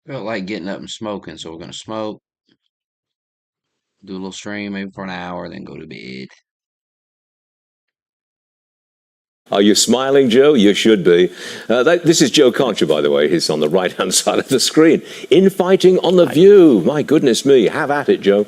Felt like getting up and smoking, so we're gonna smoke, do a little stream maybe for an hour, then go to bed. Are you smiling, Joe? You should be. This is Joe Concha, by the way. He's on the right-hand side of the screen. Infighting on The View. My goodness me. Have at it, Joe.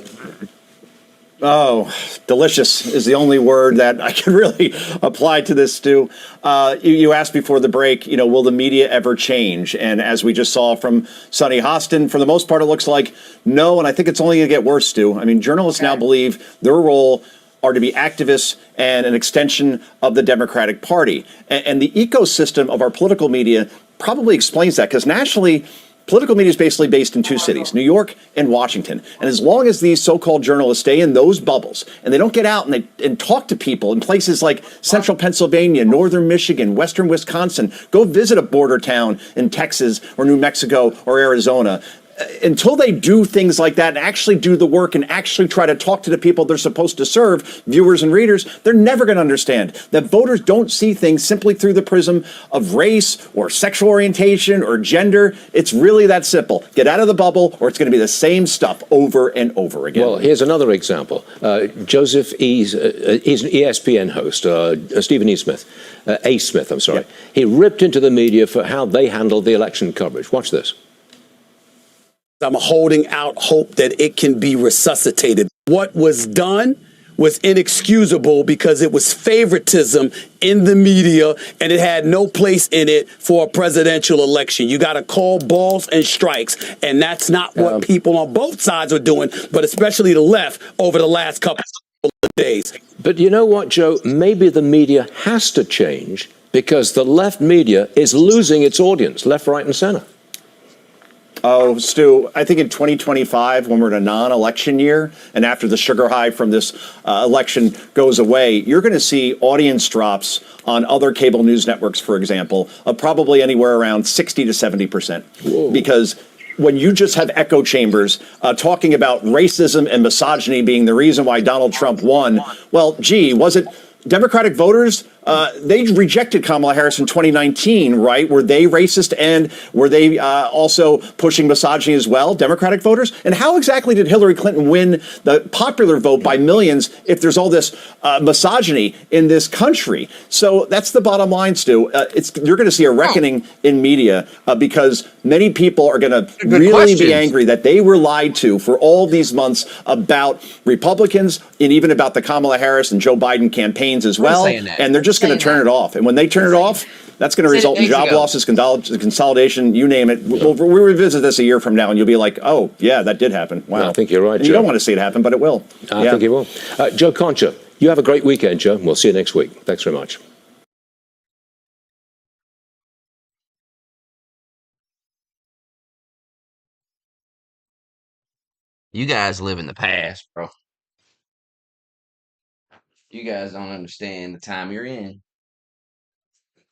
Oh, delicious is the only word that I can really apply to this, Stu. You asked before the break, will the media ever change? And as we just saw from Sonny Hostin, for the most part, it looks like no. And I think it's only going to get worse, Stu. I mean, journalists now believe their role are to be activists and an extension of the Democratic Party. And the ecosystem of our political media probably explains that, because nationally, political media is basically based in two cities, New York and Washington. And as long as these so-called journalists stay in those bubbles and they don't get out and talk to people in places like central Pennsylvania, northern Michigan, western Wisconsin, go visit a border town in Texas or New Mexico or Arizona, until they do things like that and actually do the work and actually try to talk to the people they're supposed to serve, viewers and readers, they're never going to understand that voters don't see things simply through the prism of race or sexual orientation or gender. It's really that simple. Get out of the bubble, or it's going to be the same stuff over and over again. Well, here's another example. Joseph he's an ESPN host, Stephen E. Smith, A. Smith, I'm sorry. Yeah. He ripped into the media for how they handled the election coverage. Watch this. I'm holding out hope that it can be resuscitated. What was done was inexcusable because it was favoritism in the media, and it had no place in it for a presidential election. You got to call balls and strikes, and that's not what people on both sides are doing, but especially the left over the last couple of days. But you know what, Joe? Maybe the media has to change because the left media is losing its audience, left, right, and center. Oh, Stu, I think in 2025, when we're in a non-election year, and after the sugar high from this election goes away, you're going to see audience drops on other cable news networks, for example, of probably anywhere around 60 to 70%. Whoa. Because when you just have echo chambers talking about racism and misogyny being the reason why Donald Trump won, well, gee, was it Democratic voters? They rejected Kamala Harris in 2019, right? Were they racist, and were they also pushing misogyny as well, Democratic voters? And how exactly did Hillary Clinton win the popular vote by millions if there's all this misogyny in this country? So that's the bottom line, Stu. You're going to see a reckoning in media because many people are going to really be angry that they were lied to for all these months about Republicans and even about the Kamala Harris and Joe Biden campaigns as well. And they're just going to turn it off. And when they turn it off, that's going to result in job losses, consolidation, you name it. We'll revisit this a year from now, and you'll be like, oh, yeah, that did happen. Wow. I think you're right, and Joe. You don't want to see it happen, but it will. I think you will. Joe Concha, you have a great weekend, Joe. We'll see you next week. Thanks very much. You guys live in the past, bro. You guys don't understand the time you're in.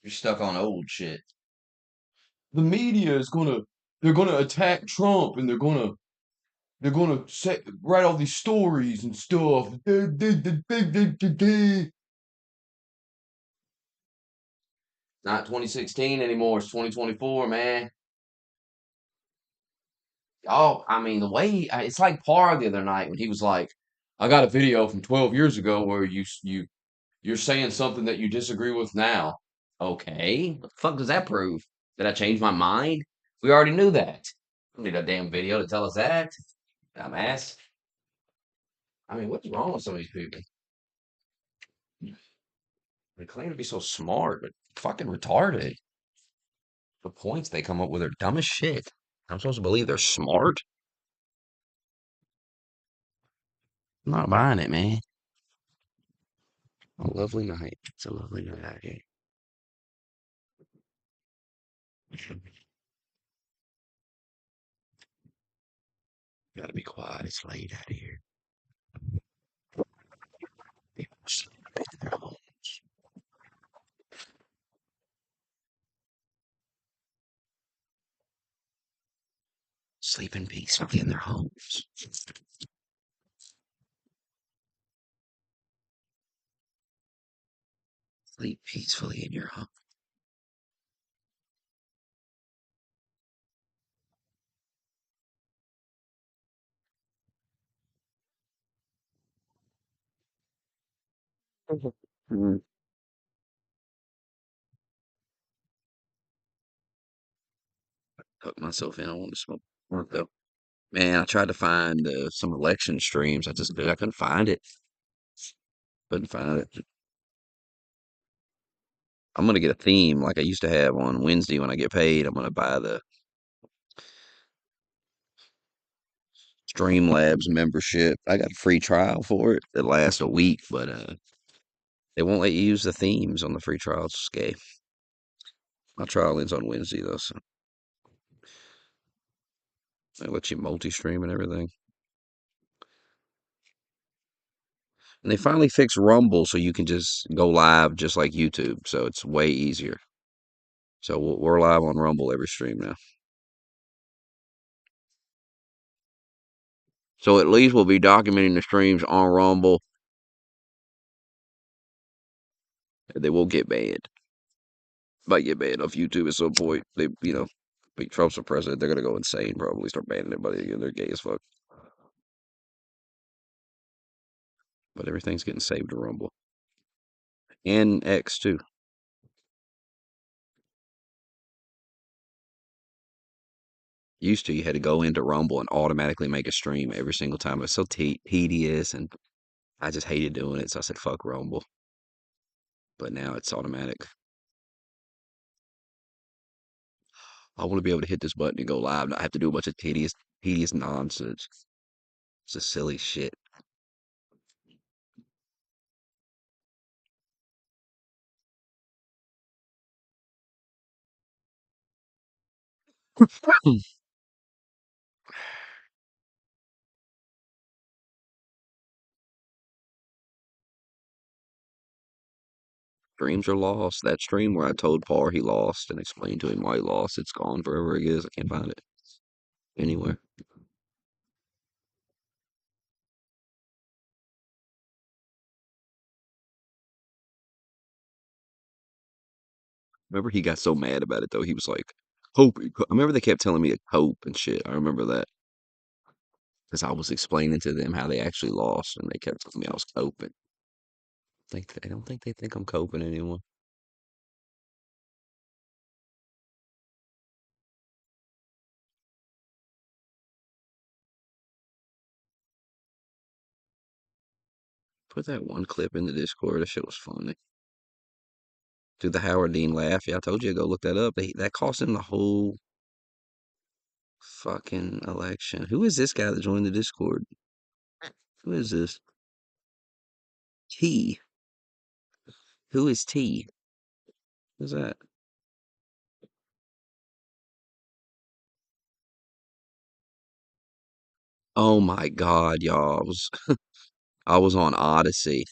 You're stuck on old shit. The media is they're gonna attack Trump, and they're gonna write all these stories and stuff. Not 2016 anymore. It's 2024, man. Oh, I mean, the way it's like Parr the other night when he was like, "I got a video from 12 years ago where you're saying something that you disagree with now." Okay, what the fuck does that prove? Did I change my mind? We already knew that. Don't need a damn video to tell us that, dumbass. I mean, what's wrong with some of these people? They claim to be so smart, but fucking retarded. The points they come up with are dumb as shit. I'm supposed to believe they're smart? I'm not buying it, man. A lovely night. It's a lovely night out here. Gotta be quiet. It's late out here. People sleeping in their homes. Sleeping peacefully in their homes. Sleep peacefully in your home. Mm. Hook myself in. I want to smoke more though. Man, I tried to find some election streams. I couldn't find it. Couldn't find it. I'm gonna get a theme like I used to have on Wednesday when I get paid. I'm gonna buy the Streamlabs membership. I got a free trial for it that lasts a week, but they won't let you use the themes on the free trial. It's gay. My trial ends on Wednesday though, so they let you multi-stream and everything. And they finally fixed Rumble so you can just go live just like YouTube. So it's way easier. So we're live on Rumble every stream now. So at least we'll be documenting the streams on Rumble. They will get banned. Might get banned off YouTube at some point. If Trump's a president, they're gonna go insane. Probably start banning everybody again. They're gay as fuck. But everything's getting saved to Rumble and X too. Used to, you had to go into Rumble and automatically make a stream every single time. It was so tedious, and I just hated doing it. So I said, "Fuck Rumble." But now it's automatic. I want to be able to hit this button and go live, not have to do a bunch of tedious nonsense. It's just silly shit. Dreams are lost. That stream where I told Par he lost and explained to him why he lost, it's gone forever. It is. I can't find it anywhere. Remember, he got so mad about it though. He was like, "Hope." I remember they kept telling me to cope and shit. I remember that because I was explaining to them how they actually lost, and they kept telling me I was coping. I don't think they think I'm coping anymore. Put that one clip in the Discord. That shit was funny. Did the Howard Dean laugh? Yeah, I told you to go look that up. That cost him the whole fucking election. Who is this guy that joined the Discord? Who is this? T. Who is T? Who's that? Oh my God, y'all. I was on Odyssey,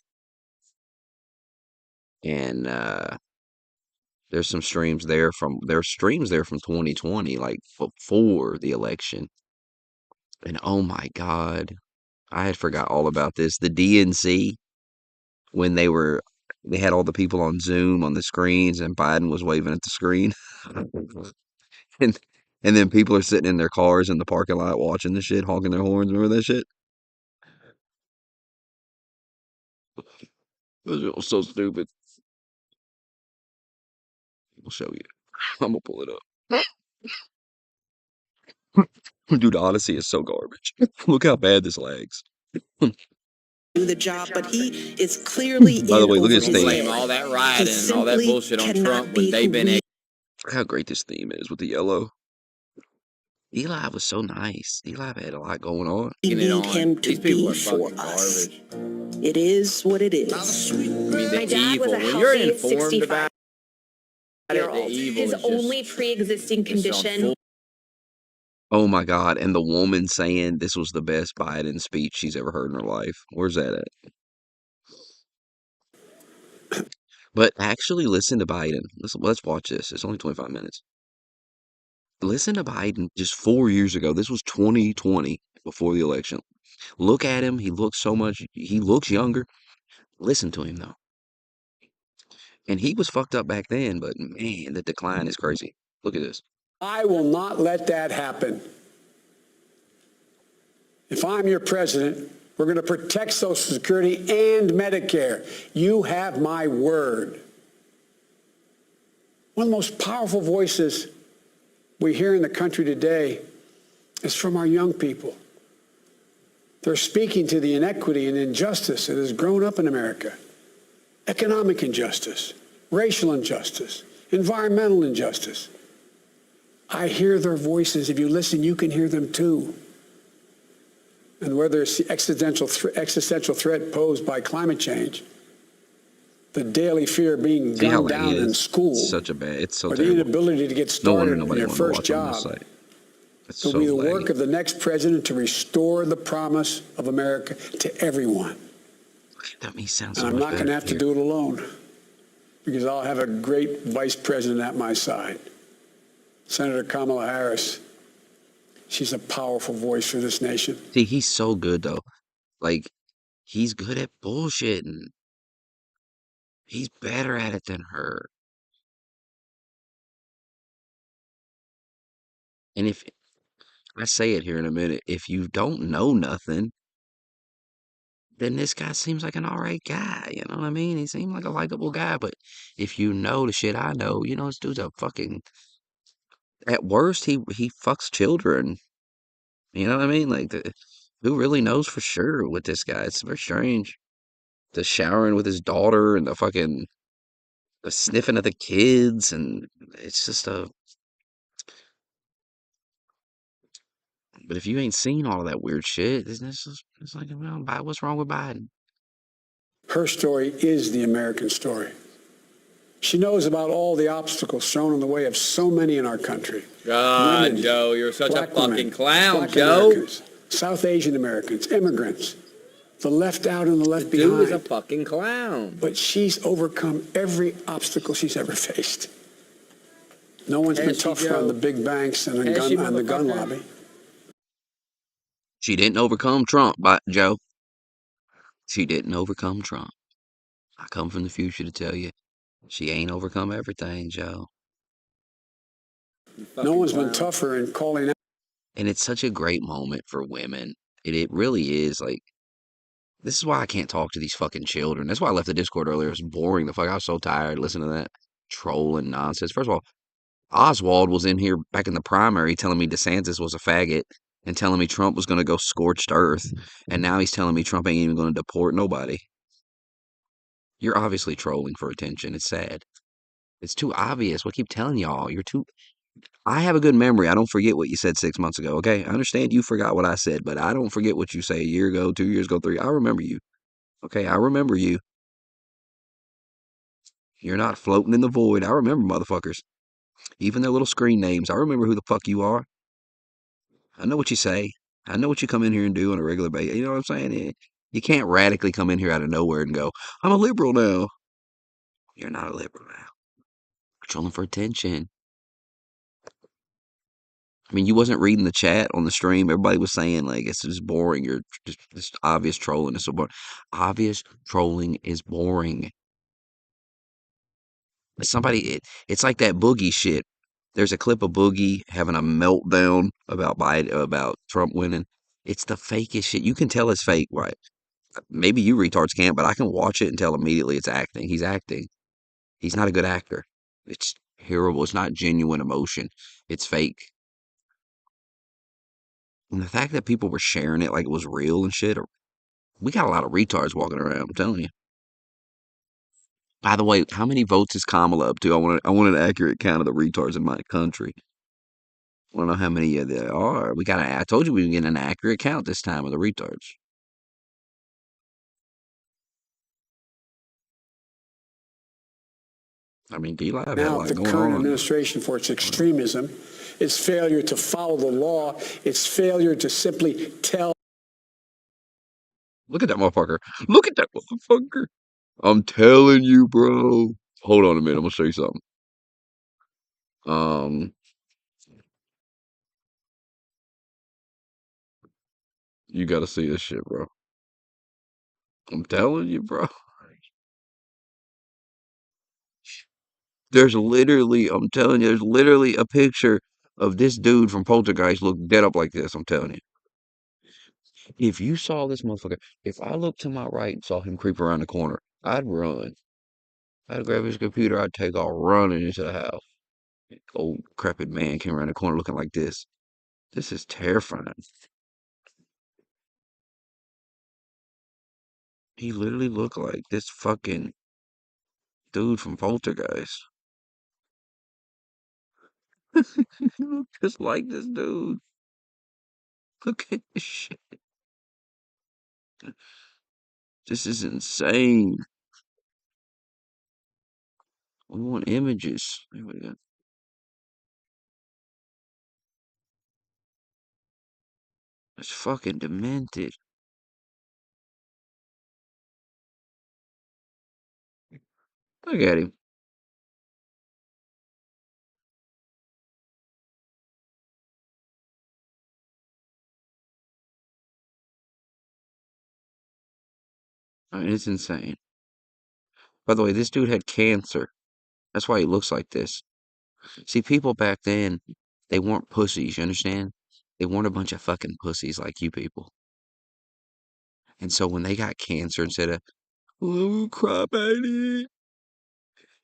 and there's streams there from 2020, like before the election. And oh my God, I had forgot all about this. The DNC, when they had all the people on Zoom on the screens, and Biden was waving at the screen, and and then people are sitting in their cars in the parking lot watching the shit, honking their horns. Remember that shit? It was so stupid. I'll show you. I'm gonna pull it up. Dude, Odyssey is so garbage. Look how bad this lags. Do the job, but he is clearly By the way, look at over his his theme. head. All that He rioting and all that simply bullshit on cannot Trump be when they've who been we Look how great this theme is with the yellow. Eli was so nice. Eli had a lot going on. egging it need on. him to These people be are for fucking us. garbage. It is what it is. I mean, the My dad evil. was a When you're healthy informed about it, the 65-year-old. evil His is only just pre-existing it's on condition full. Oh my God. And the woman saying this was the best Biden speech she's ever heard in her life. Where's that at? But actually listen to Biden. Let's watch this. It's only 25 minutes. Listen to Biden just 4 years ago. This was 2020 before the election. Look at him. He looks younger. Listen to him though. And he was fucked up back then, but man, the decline is crazy. Look at this. I will not let that happen. If I'm your president, We're going to protect Social Security and Medicare. You have my word. One of the most powerful voices we hear in the country today is from our young people. They're speaking to the inequity and injustice that has grown up in America. Economic injustice, racial injustice, environmental injustice. I hear their voices. If you listen, you can hear them too. And whether it's the existential threat posed by climate change, the daily fear of being See how gunned late down it in is? school, It's such a bad. It's so or the terrible. inability to get No wonder started in nobody your wanted to first watch on this job, site. It's will so be the laggy. work of the next president to restore the promise of America to everyone. That makes sound And so I'm much not going better to have to here. do it alone, because I'll have a great vice president at my side. Senator Kamala Harris. She's a powerful voice for this nation. See, he's so good though. Like, he's good at bullshitting. He's better at it than her. And if I say it here in a minute, if you don't know nothing, then this guy seems like an alright guy. You know what I mean? He seemed like a likable guy. But if you know the shit I know, you know this dude's a fucking. At worst, he fucks children. You know what I mean? Like, who really knows for sure with this guy? It's very strange. The showering with his daughter and the sniffing of the kids, and it's just a. But if you ain't seen all of that weird shit, it's like, well, what's wrong with Biden? Her story is the American story. She knows about all the obstacles thrown in the way of so many in our country. God, Women, Joe, you're such a black fucking women, clown, black Joe. Americans, South Asian Americans, immigrants, the left out and the left Dude is a behind. fucking clown. But she's overcome every obstacle she's ever faced. No one's been Has she, tougher on Joe? the big banks and Has she, on the gun motherfucker? lobby. She didn't overcome Trump, Joe. She didn't overcome Trump. I come from the future to tell you, she ain't overcome everything, Joe. You No fucking one's been clown. tougher in calling out. And it's such a great moment for women. It really is. Like, this is why I can't talk to these fucking children. That's why I left the Discord earlier. It was boring. The fuck, I was so tired listening to that trolling nonsense. First of all, Oswald was in here back in the primary telling me DeSantis was a faggot and telling me Trump was going to go scorched earth. And now he's telling me Trump ain't even going to deport nobody. You're obviously trolling for attention. It's sad. It's too obvious. What I keep telling y'all, you're too. I have a good memory. I don't forget what you said 6 months ago. Okay, I understand you forgot what I said, but I don't forget what you say a year ago, 2 years ago, three. I remember you. Okay, I remember you. You're not floating in the void. I remember motherfuckers. Even their little screen names. I remember who the fuck you are. I know what you say. I know what you come in here and do on a regular basis. You know what I'm saying? You can't radically come in here out of nowhere and go, I'm a liberal now. You're not a liberal now. You're trolling for attention. I mean, you wasn't reading the chat on the stream. Everybody was saying, like, it's just boring. You're just obvious trolling is so boring. Obvious trolling is boring. It's like that Boogie shit. There's a clip of Boogie having a meltdown about Biden, about Trump winning. It's the fakest shit. You can tell it's fake, right? Maybe you retards can't, but I can watch it and tell immediately it's acting. He's acting. He's not a good actor. It's terrible. It's not genuine emotion. It's fake. And the fact that people were sharing it like it was real and shit, we got a lot of retards walking around, I'm telling you. By the way, how many votes is Kamala up to? I want an accurate count of the retards in my country. I want to know how many there are. I told you we can get an accurate count this time of the retards. I mean, D-Live had a Now, lot the going current on. administration for its extremism, its failure to follow the law, its failure to simply tell. Look at that motherfucker. Look at that motherfucker. I'm telling you, bro. Hold on a minute. I'm going to show you something. Um, you got to see this shit, bro. I'm telling you, bro. I'm telling you, there's literally a picture of this dude from Poltergeist look dead up like this. I'm telling you. If you saw this motherfucker, if I looked to my right and saw him creep around the corner, I'd run. I'd grab his computer, I'd take off running into the house. Old decrepit man came around the corner looking like this. This is terrifying. He literally looked like this fucking dude from Poltergeist. He looked just like this dude. Look at this shit. This is insane. We want images. There we go. It's fucking demented. Look at him. I mean, it's insane. By the way, this dude had cancer. That's why he looks like this. See, people back then, they weren't pussies, you understand? They weren't a bunch of fucking pussies like you people. And so when they got cancer, instead of, oh, cry baby,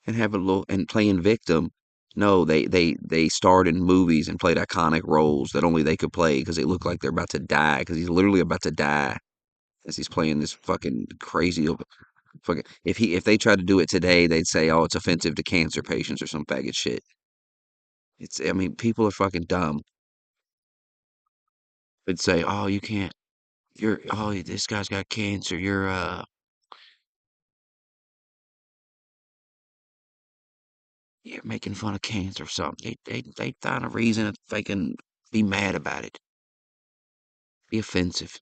and have a little, and playing victim, no, they starred in movies and played iconic roles that only they could play because they look like they're about to die, because he's literally about to die as he's playing this fucking crazy, fucking, if they tried to do it today, they'd say, oh, it's offensive to cancer patients or some faggot shit. I mean, people are fucking dumb. They'd say, oh, you can't, oh, this guy's got cancer. You're making fun of cancer or something. They find a reason if they can be mad about it, be offensive.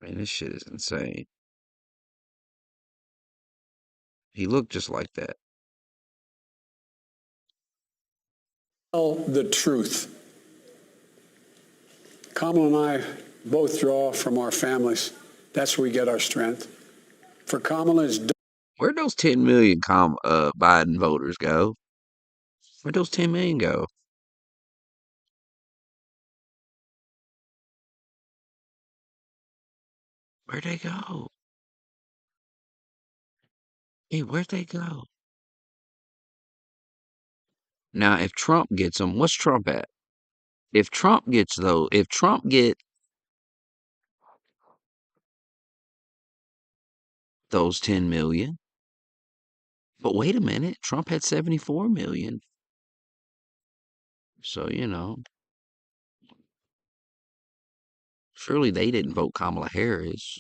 Man, this shit is insane. He looked just like that. Tell the truth. Kamala and I both draw from our families. That's where we get our strength. For Kamala, it's Where'd those 10 million Biden voters go? Where'd those 10 million go? Where'd they go? Hey, where'd they go? Now, if Trump gets them, what's Trump at? If Trump get those 10 million, but wait a minute, Trump had 74 million. So, surely they didn't vote Kamala Harris.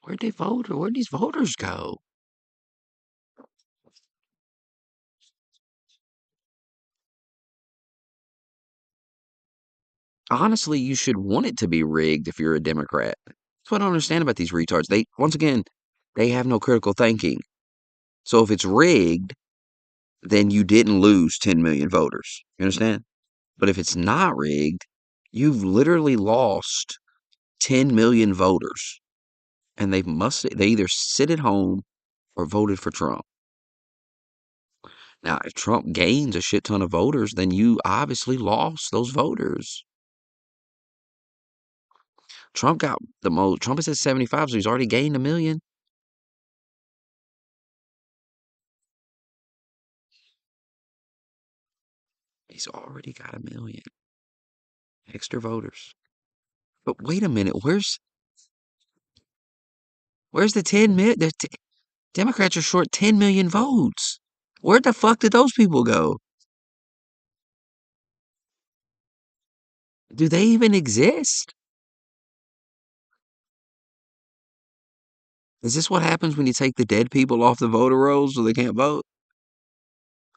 Where'd they vote? Where'd these voters go? Honestly, you should want it to be rigged if you're a Democrat. That's what I don't understand about these retards. Once again, they have no critical thinking. So if it's rigged, then you didn't lose 10 million voters. You understand? But if it's not rigged, you've literally lost 10 million voters. And they either sit at home or voted for Trump. Now, if Trump gains a shit ton of voters, then you obviously lost those voters. Trump got the most. Trump is at 75, so he's already gained a million. He's already got a million extra voters. But wait a minute, where's the 10 million? Democrats are short 10 million votes. Where the fuck did those people go? Do they even exist? Is this what happens when you take the dead people off the voter rolls so they can't vote?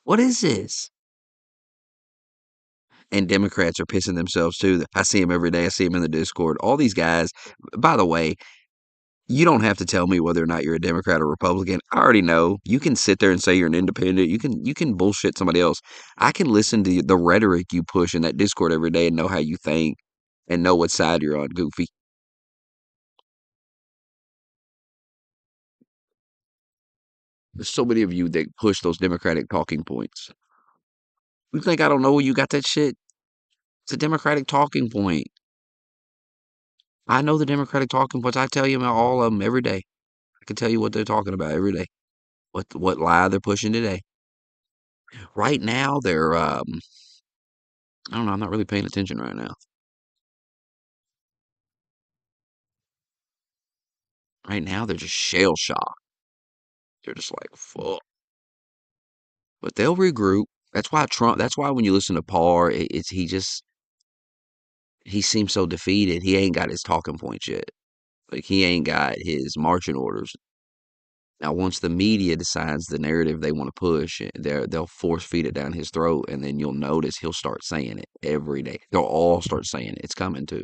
What is this? And Democrats are pissing themselves too. I see them every day. I see them in the Discord. All these guys, by the way, you don't have to tell me whether or not you're a Democrat or Republican. I already know. You can sit there and say you're an independent. You can bullshit somebody else. I can listen to the rhetoric you push in that Discord every day and know how you think and know what side you're on, Goofy. There's so many of you that push those Democratic talking points. You think I don't know where you got that shit? It's a Democratic talking point. I know the Democratic talking points. I tell you about all of them every day. I can tell you what they're talking about every day. What lie they're pushing today. Right now, they're I don't know. I'm not really paying attention right now. Right now, they're just shell shocked. They're just like, fuck. But they'll regroup. That's why Trump. That's why when you listen to Parr, it's he seems so defeated. He ain't got his talking points yet. Like he ain't got his marching orders. Now, once the media decides the narrative they want to push, they'll force feed it down his throat, and then you'll notice he'll start saying it every day. They'll all start saying it. It's coming too.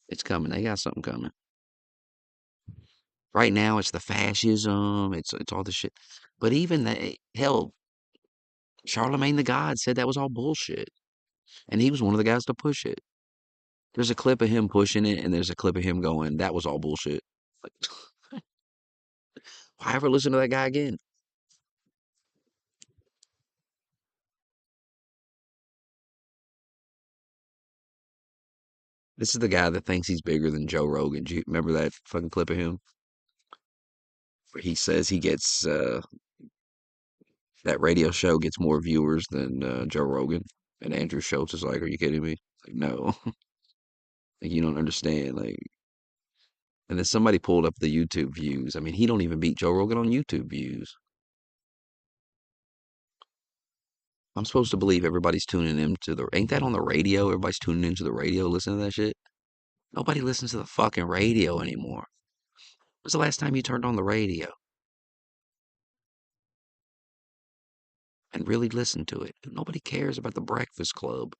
It's coming. They got something coming. Right now, it's the fascism. It's all this shit. But even hell, Charlemagne the God said that was all bullshit, and he was one of the guys to push it. There's a clip of him pushing it, and there's a clip of him going, "That was all bullshit." Like, why ever listen to that guy again? This is the guy that thinks he's bigger than Joe Rogan. Do you remember that fucking clip of him where he says he gets that radio show gets more viewers than Joe Rogan? And Andrew Schultz is like, "Are you kidding me?" Like, no, like you don't understand. Like, and then somebody pulled up the YouTube views. I mean, he don't even beat Joe Rogan on YouTube views. I'm supposed to believe everybody's tuning into the. Ain't that on the radio? Everybody's tuning into the radio, listening to that shit. Nobody listens to the fucking radio anymore. When's the last time you turned on the radio and really listened to it? Nobody cares about the Breakfast Club.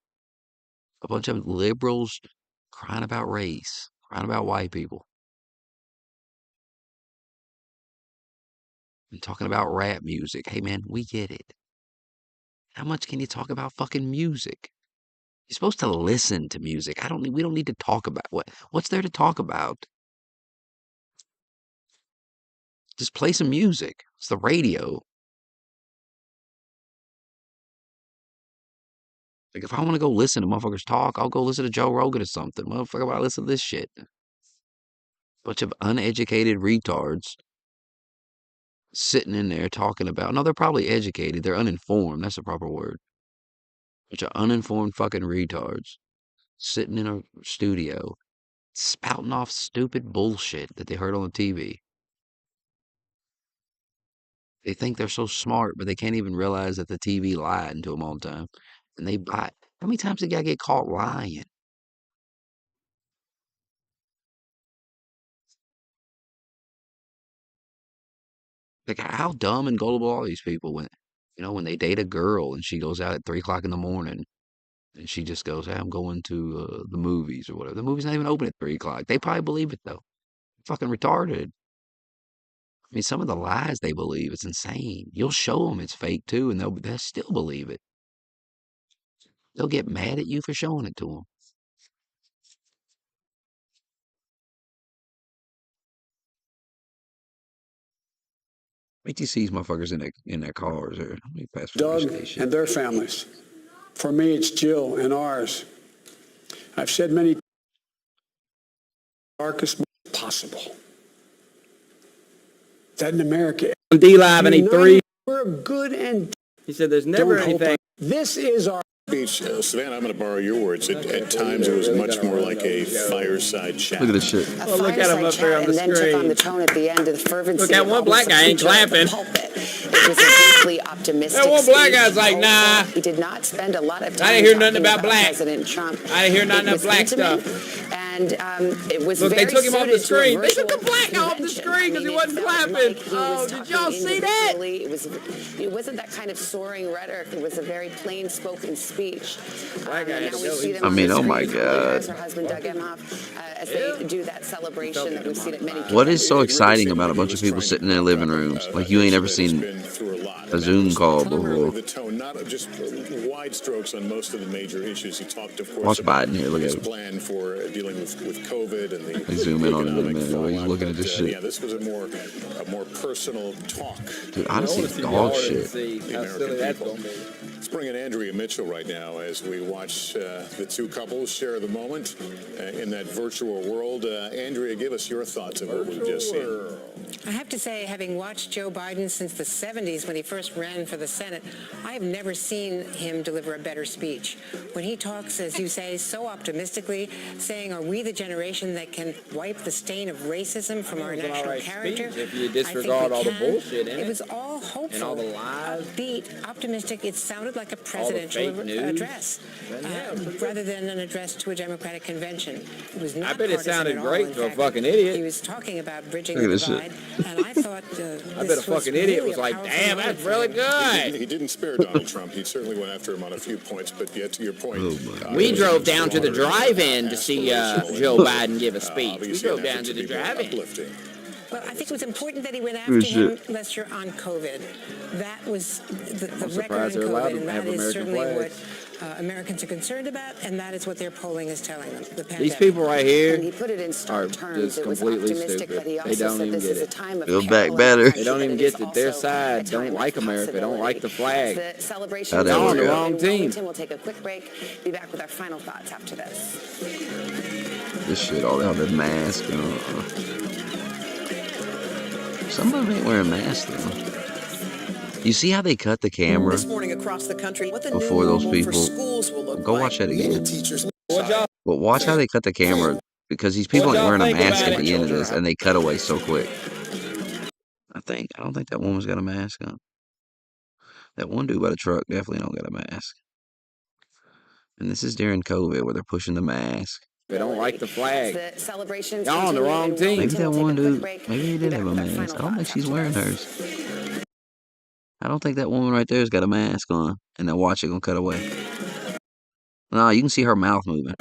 A bunch of liberals crying about race, crying about white people, and talking about rap music. Hey man, we get it. How much can you talk about fucking music? You're supposed to listen to music. We don't need to talk about what's there to talk about. Just play some music. It's the radio. Like if I want to go listen to motherfuckers talk, I'll go listen to Joe Rogan or something. Motherfucker, I listen to this shit. Bunch of uneducated retards sitting in there talking about. No, they're probably educated. They're uninformed. That's the proper word. Bunch of uninformed fucking retards sitting in a studio spouting off stupid bullshit that they heard on the TV. They think they're so smart, but they can't even realize that the TV lied to them all the time. And they buy. How many times did guy get caught lying? Like how dumb and gullible are these people when they date a girl and she goes out at 3 o'clock in the morning and she just goes, "Hey, I'm going to the movies or whatever." The movie's not even open at 3 o'clock. They probably believe it though. Fucking retarded. I mean, some of the lies they believe, it's insane. You'll show them it's fake too, and they'll still believe it. They'll get mad at you for showing it to them. Wait till you see these motherfuckers in their cars or how many fast food Doug stations. and their families. For me, it's Jill and ours. I've said many darkest possible that in America, D Live and E3. we're good and He said there's never don't hope anything. this is our Speech, Savannah, I'm going to borrow your words. At times, it was much more like a fireside chat. Look at this shit. Well, look at him up there on the and then took on the screen. tone at the end of the fervency. Look, that of one all black the guy ain't speech at the clapping. pulpit. It was a deeply optimistic That one black speech. guy's like, nah. He did not spend a lot of time I didn't hear nothing talking about black. President Trump. I didn't hear nothing It was of black intimate, stuff. And it was Look, they very took him off the suited to a screen. They virtual took the black guy off the convention. screen 'cause he it wasn't felt clapping. like he Oh, was did talking y'all see that? individually. It wasn't that kind of soaring rhetoric. It was a very plain spoken speech. Black guy And had now to we go. see them I on mean, the oh my screen. God. Her husband Doug Emhoff, as they do that celebration that we've seen at many. What is so It really exciting seemed about a like he bunch of was people trying to sitting in their prop living up rooms? a Like you ain't nation ever that has seen. been through a lot. a Zoom call primarily before. the tone, not just wide strokes on most of the major issues. He talked, of course, Watch about Biden here. Look his at him. plan for dealing with COVID and I zoom the in on him in a economic minute. He's fallout. looking at But, this shit. yeah, this was a more personal talk. Dude, honestly, it's dog shit. The American people. Let's bring in Andrea Mitchell right now as we watch the two couples share the moment in that virtual world. Andrea, give us your thoughts of what we've just seen. I have to say, having watched Joe Biden since the 70s when he first ran for the Senate, I have never seen him deliver a better speech. When he talks, as you say, so optimistically, saying, are we the generation that can wipe the stain of racism from our national character? If you disregard all the bullshit in it. It was all hopeful, and all the lies, upbeat, optimistic. It sounded like a presidential address, rather than an address to a Democratic convention. It was not I bet it partisan sounded at all. great In to a fact, fucking idiot. He was talking about bridging Look at the this divide, and I thought I bet a fucking idiot was like, damn, that's really good. He didn't spare Donald Trump. He certainly went after him on a few points, but yet to your point, We drove down to the drive-in to see Joe Biden give a speech. We drove down to the drive-in. Well, I think it was important that he went after him, Lester, on COVID. That was the record on COVID, and that is certainly what Americans are concerned about, and that is what their polling is telling them. The pandemic. These people right here And he put it in are stark terms. just It was completely optimistic, stupid. but he They also don't said even this get is a it. time of Build peril back in better. the country, They don't but even it get is that their also side a don't time like of America, don't like the possibility. flag. The celebration Oh, there we Y'all on the go. wrong team. Wilmington. We'll take a quick break. Be back with our final thoughts after this. This shit, all that mask. Some of them ain't wearing masks though. You see how they cut the camera This morning across the country, what the new before those normal for people? schools will look Go like. watch that again. Teachers. But watch how they cut the camera because these people ain't wearing a mask at the end of this, and they cut away so quick. I don't think that woman's got a mask on. That one dude by the truck definitely don't got a mask. And this is during COVID where they're pushing the mask. They don't like the flag. The celebrations Y'all on the continue wrong in team. Maybe Wilmington. that We'll one take a quick dude, break. maybe he Be did back have a with our mask. final I don't think thoughts she's after wearing this. hers. I don't think that woman right there's got a mask on. And then watch it gonna cut away. No, you can see her mouth moving.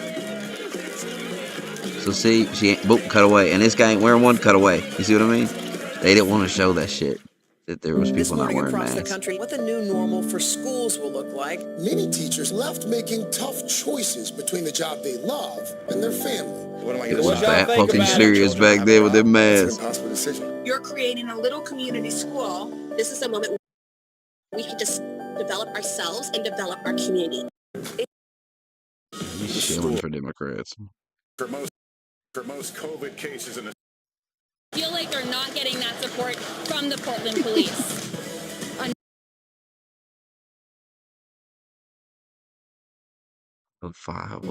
So see, she ain't, boop, cut away. And this guy ain't wearing one, cut away. You see what I mean? They didn't want to show that shit. That there was This people not morning wearing across the masks. country, what the new normal for schools will look like. Many teachers left making tough choices between the job they love and their family. It was that fucking serious back then with them masks. Impossible decision. You're creating a little community school. This is a moment we can just develop ourselves and develop our community. He's shilling for Democrats. For most COVID cases in the Feel like they're not getting that support from the Portland police.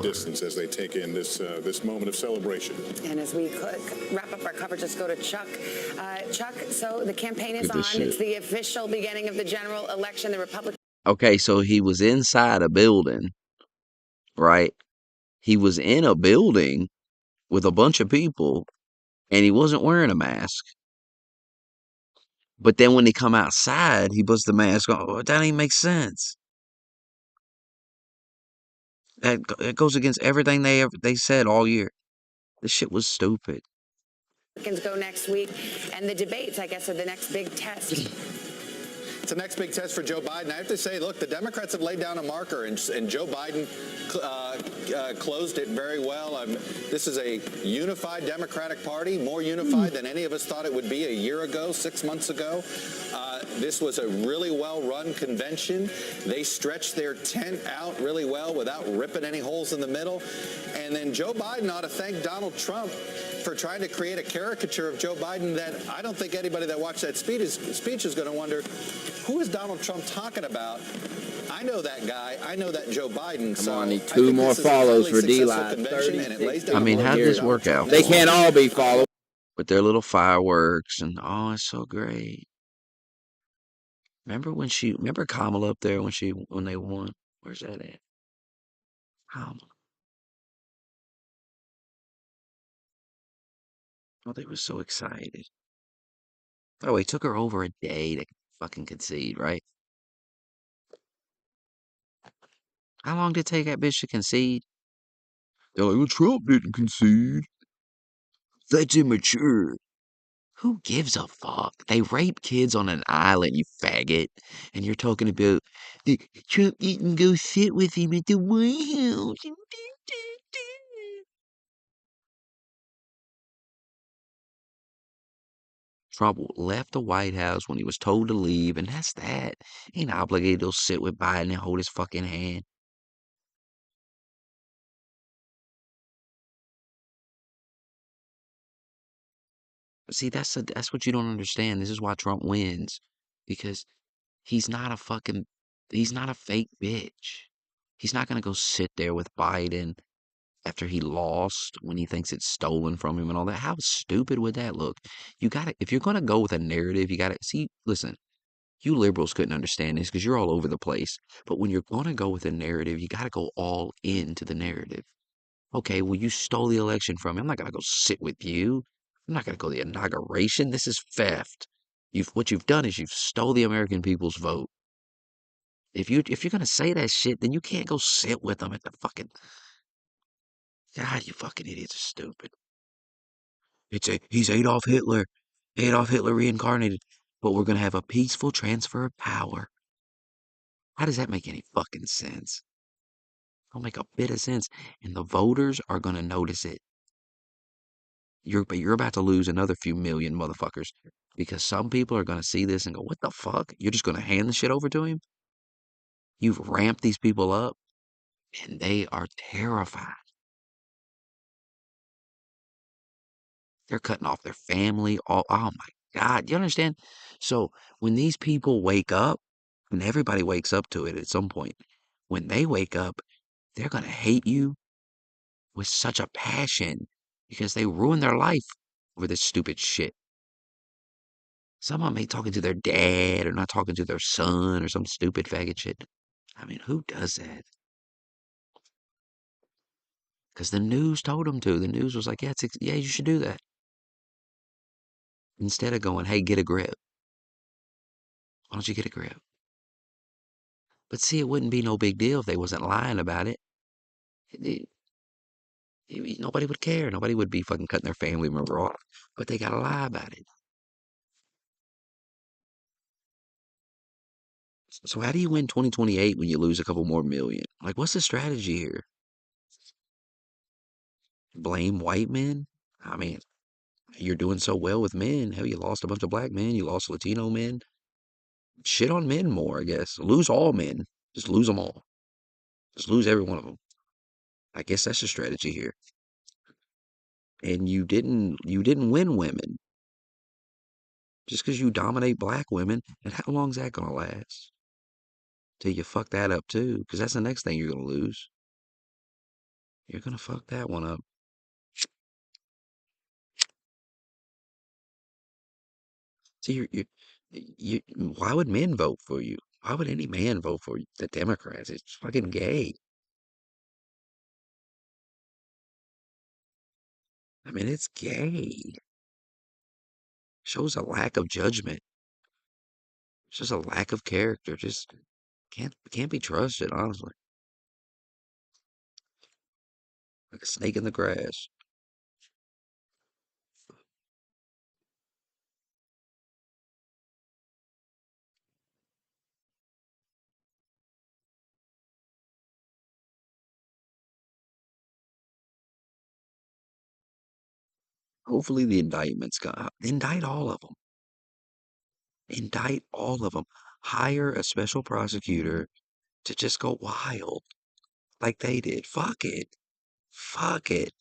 distance as they take in this moment of celebration. And as we wrap up our coverage, let's go to Chuck. Chuck, so the campaign is Look at on. this shit. It's the official beginning of the general election. The Republican. Okay, so he was inside a building, right? He was in a building with a bunch of people, and he wasn't wearing a mask. But then when he come outside, he puts the mask on. Oh, that don't even make sense. That goes against everything they said all year. This shit was stupid. Republicans go next week, and the debates, I guess, are the next big test. It's the next big test for Joe Biden. I have to say, look, the Democrats have laid down a marker, and Joe Biden closed it very well. This is a unified Democratic Party, more unified than any of us thought it would be a year ago, 6 months ago. This was a really well-run convention. They stretched their tent out really well without ripping any holes in the middle. And then Joe Biden ought to thank Donald Trump for trying to create a caricature of Joe Biden that I don't think anybody that watched that speech is going to wonder, who is Donald Trump talking about? I know that guy. I know that Joe Biden. Come on, I need 2 more follows for D-Line. I mean, how did this work out? They can't all be followed. With their little fireworks and oh, it's so great. Remember Kamala up there when they won? Where's that at? Kamala. Oh, they were so excited. By the way, it took her over a day to fucking concede, right? How long did it take that bitch to concede? They're like, well, Trump didn't concede. That's immature. Who gives a fuck? They rape kids on an island, you faggot. And you're talking about Trump didn't go sit with him at the White House. Trump left the White House when he was told to leave, and that's that. He ain't obligated to sit with Biden and hold his fucking hand. See, that's what you don't understand. This is why Trump wins, because he's not a fucking he's not a fake bitch. He's not gonna go sit there with Biden after he lost when he thinks it's stolen from him and all that. How stupid would that look? You gotta if you're gonna go with a narrative, you gotta see. Listen, you liberals couldn't understand this because you're all over the place. But when you're gonna go with a narrative, you gotta go all into the narrative. Okay, well, you stole the election from me. I'm not gonna go sit with you. I'm not gonna go to the inauguration. This is theft. What you've done is you've stole the American people's vote. If you're gonna say that shit, then you can't go sit with them at the fucking God, you fucking idiots are stupid. He's Adolf Hitler. Adolf Hitler reincarnated. But we're gonna have a peaceful transfer of power. How does that make any fucking sense? Don't make a bit of sense. And the voters are gonna notice it. But you're about to lose another few million motherfuckers because some people are going to see this and go, "What the fuck? You're just going to hand the shit over to him?" You've ramped these people up, and they are terrified. They're cutting off their family. Oh my God, you understand? So when these people wake up, and everybody wakes up to it at some point, when they wake up, they're going to hate you with such a passion because they ruined their life over this stupid shit. Some of them ain't talking to their dad or not talking to their son or some stupid faggot shit. I mean, who does that? Because the news told them to. The news was like, yeah, you should do that. Instead of going, hey, get a grip. Why don't you get a grip? But see, it wouldn't be no big deal if they wasn't lying about it. It- Nobody would care. Nobody would be fucking cutting their family member off. But they gotta lie about it. So how do you win 2028 when you lose a couple more million? Like, what's the strategy here? Blame white men? I mean, you're doing so well with men. Hell, you lost a bunch of black men. You lost Latino men. Shit on men more, I guess. Lose all men. Just lose them all. Just lose every one of them. I guess that's the strategy here. And you didn't win women just because you dominate black women. And how long's that gonna last? Till you fuck that up too, because that's the next thing you're gonna lose. You're gonna fuck that one up. See, why would men vote for you? Why would any man vote for you? The Democrats? It's fucking gay. I mean, it's gay. Shows a lack of judgment. It's just a lack of character. Just can't be trusted, honestly. Like a snake in the grass. Hopefully the indictments come out. Indict all of them. Indict all of them. Hire a special prosecutor to just go wild like they did. Fuck it. Fuck it.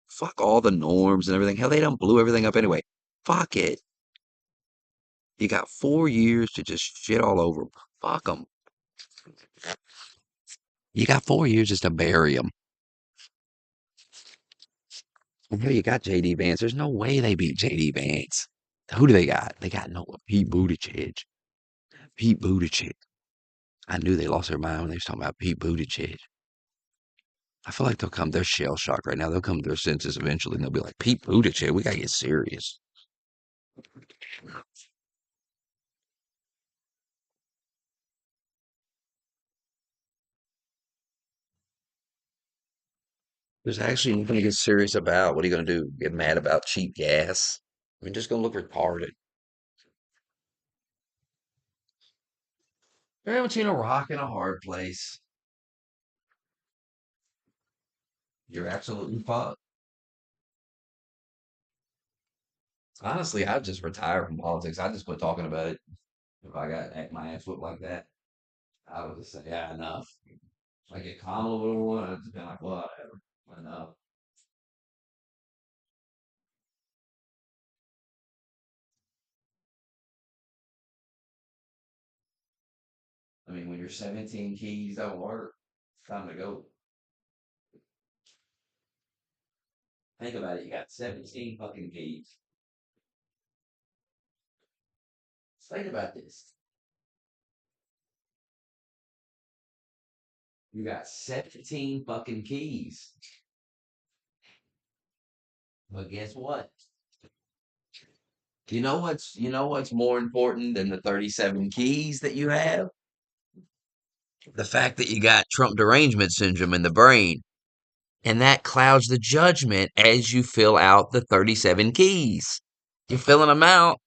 Fuck all the norms and everything. Hell, they done blew everything up anyway. Fuck it. You got 4 years to just shit all over 'em. Fuck them. You got 4 years just to bury them. And here you got JD Vance. There's no way they beat JD Vance. Who do they got? They got no Pete Buttigieg. Pete Buttigieg. I knew they lost their mind when they was talking about Pete Buttigieg. I feel like they're shell shocked right now. They'll come to their senses eventually and they'll be like, Pete Buttigieg, we gotta get serious. There's actually nothing to get serious about. What are you gonna do? Get mad about cheap gas? I mean, just gonna look retarded. They're between a rock and a hard place. You're absolutely fucked. Honestly, I'd just retire from politics. I'd just quit talking about it. If I got my ass whooped like that, I would just say, yeah, enough. Like get Kamala a little one, I'd just be like, whatever, enough. I mean, when your 17 keys don't work, it's time to go. Think about it. You got 17 fucking keys. Think about this. You got 17 fucking keys. But guess what? You know what's more important than the 37 keys that you have? The fact that you got Trump derangement syndrome in the brain. And that clouds the judgment as you fill out the 37 keys. You're filling them out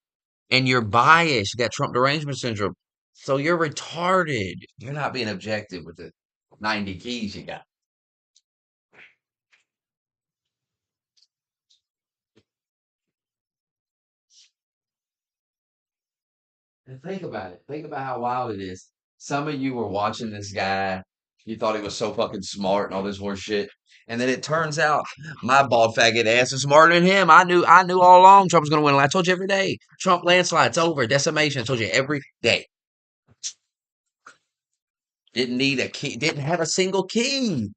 and you're biased. You got Trump derangement syndrome. So you're retarded. You're not being objective with the 90 keys you got. And think about it. Think about how wild it is. Some of you were watching this guy. You thought he was so fucking smart and all this horse shit. And then it turns out my bald faggot ass is smarter than him. I knew all along Trump was gonna win. I told you every day. Trump landslide, it's over. Decimation. I told you every day. Didn't need a key, didn't have a single key.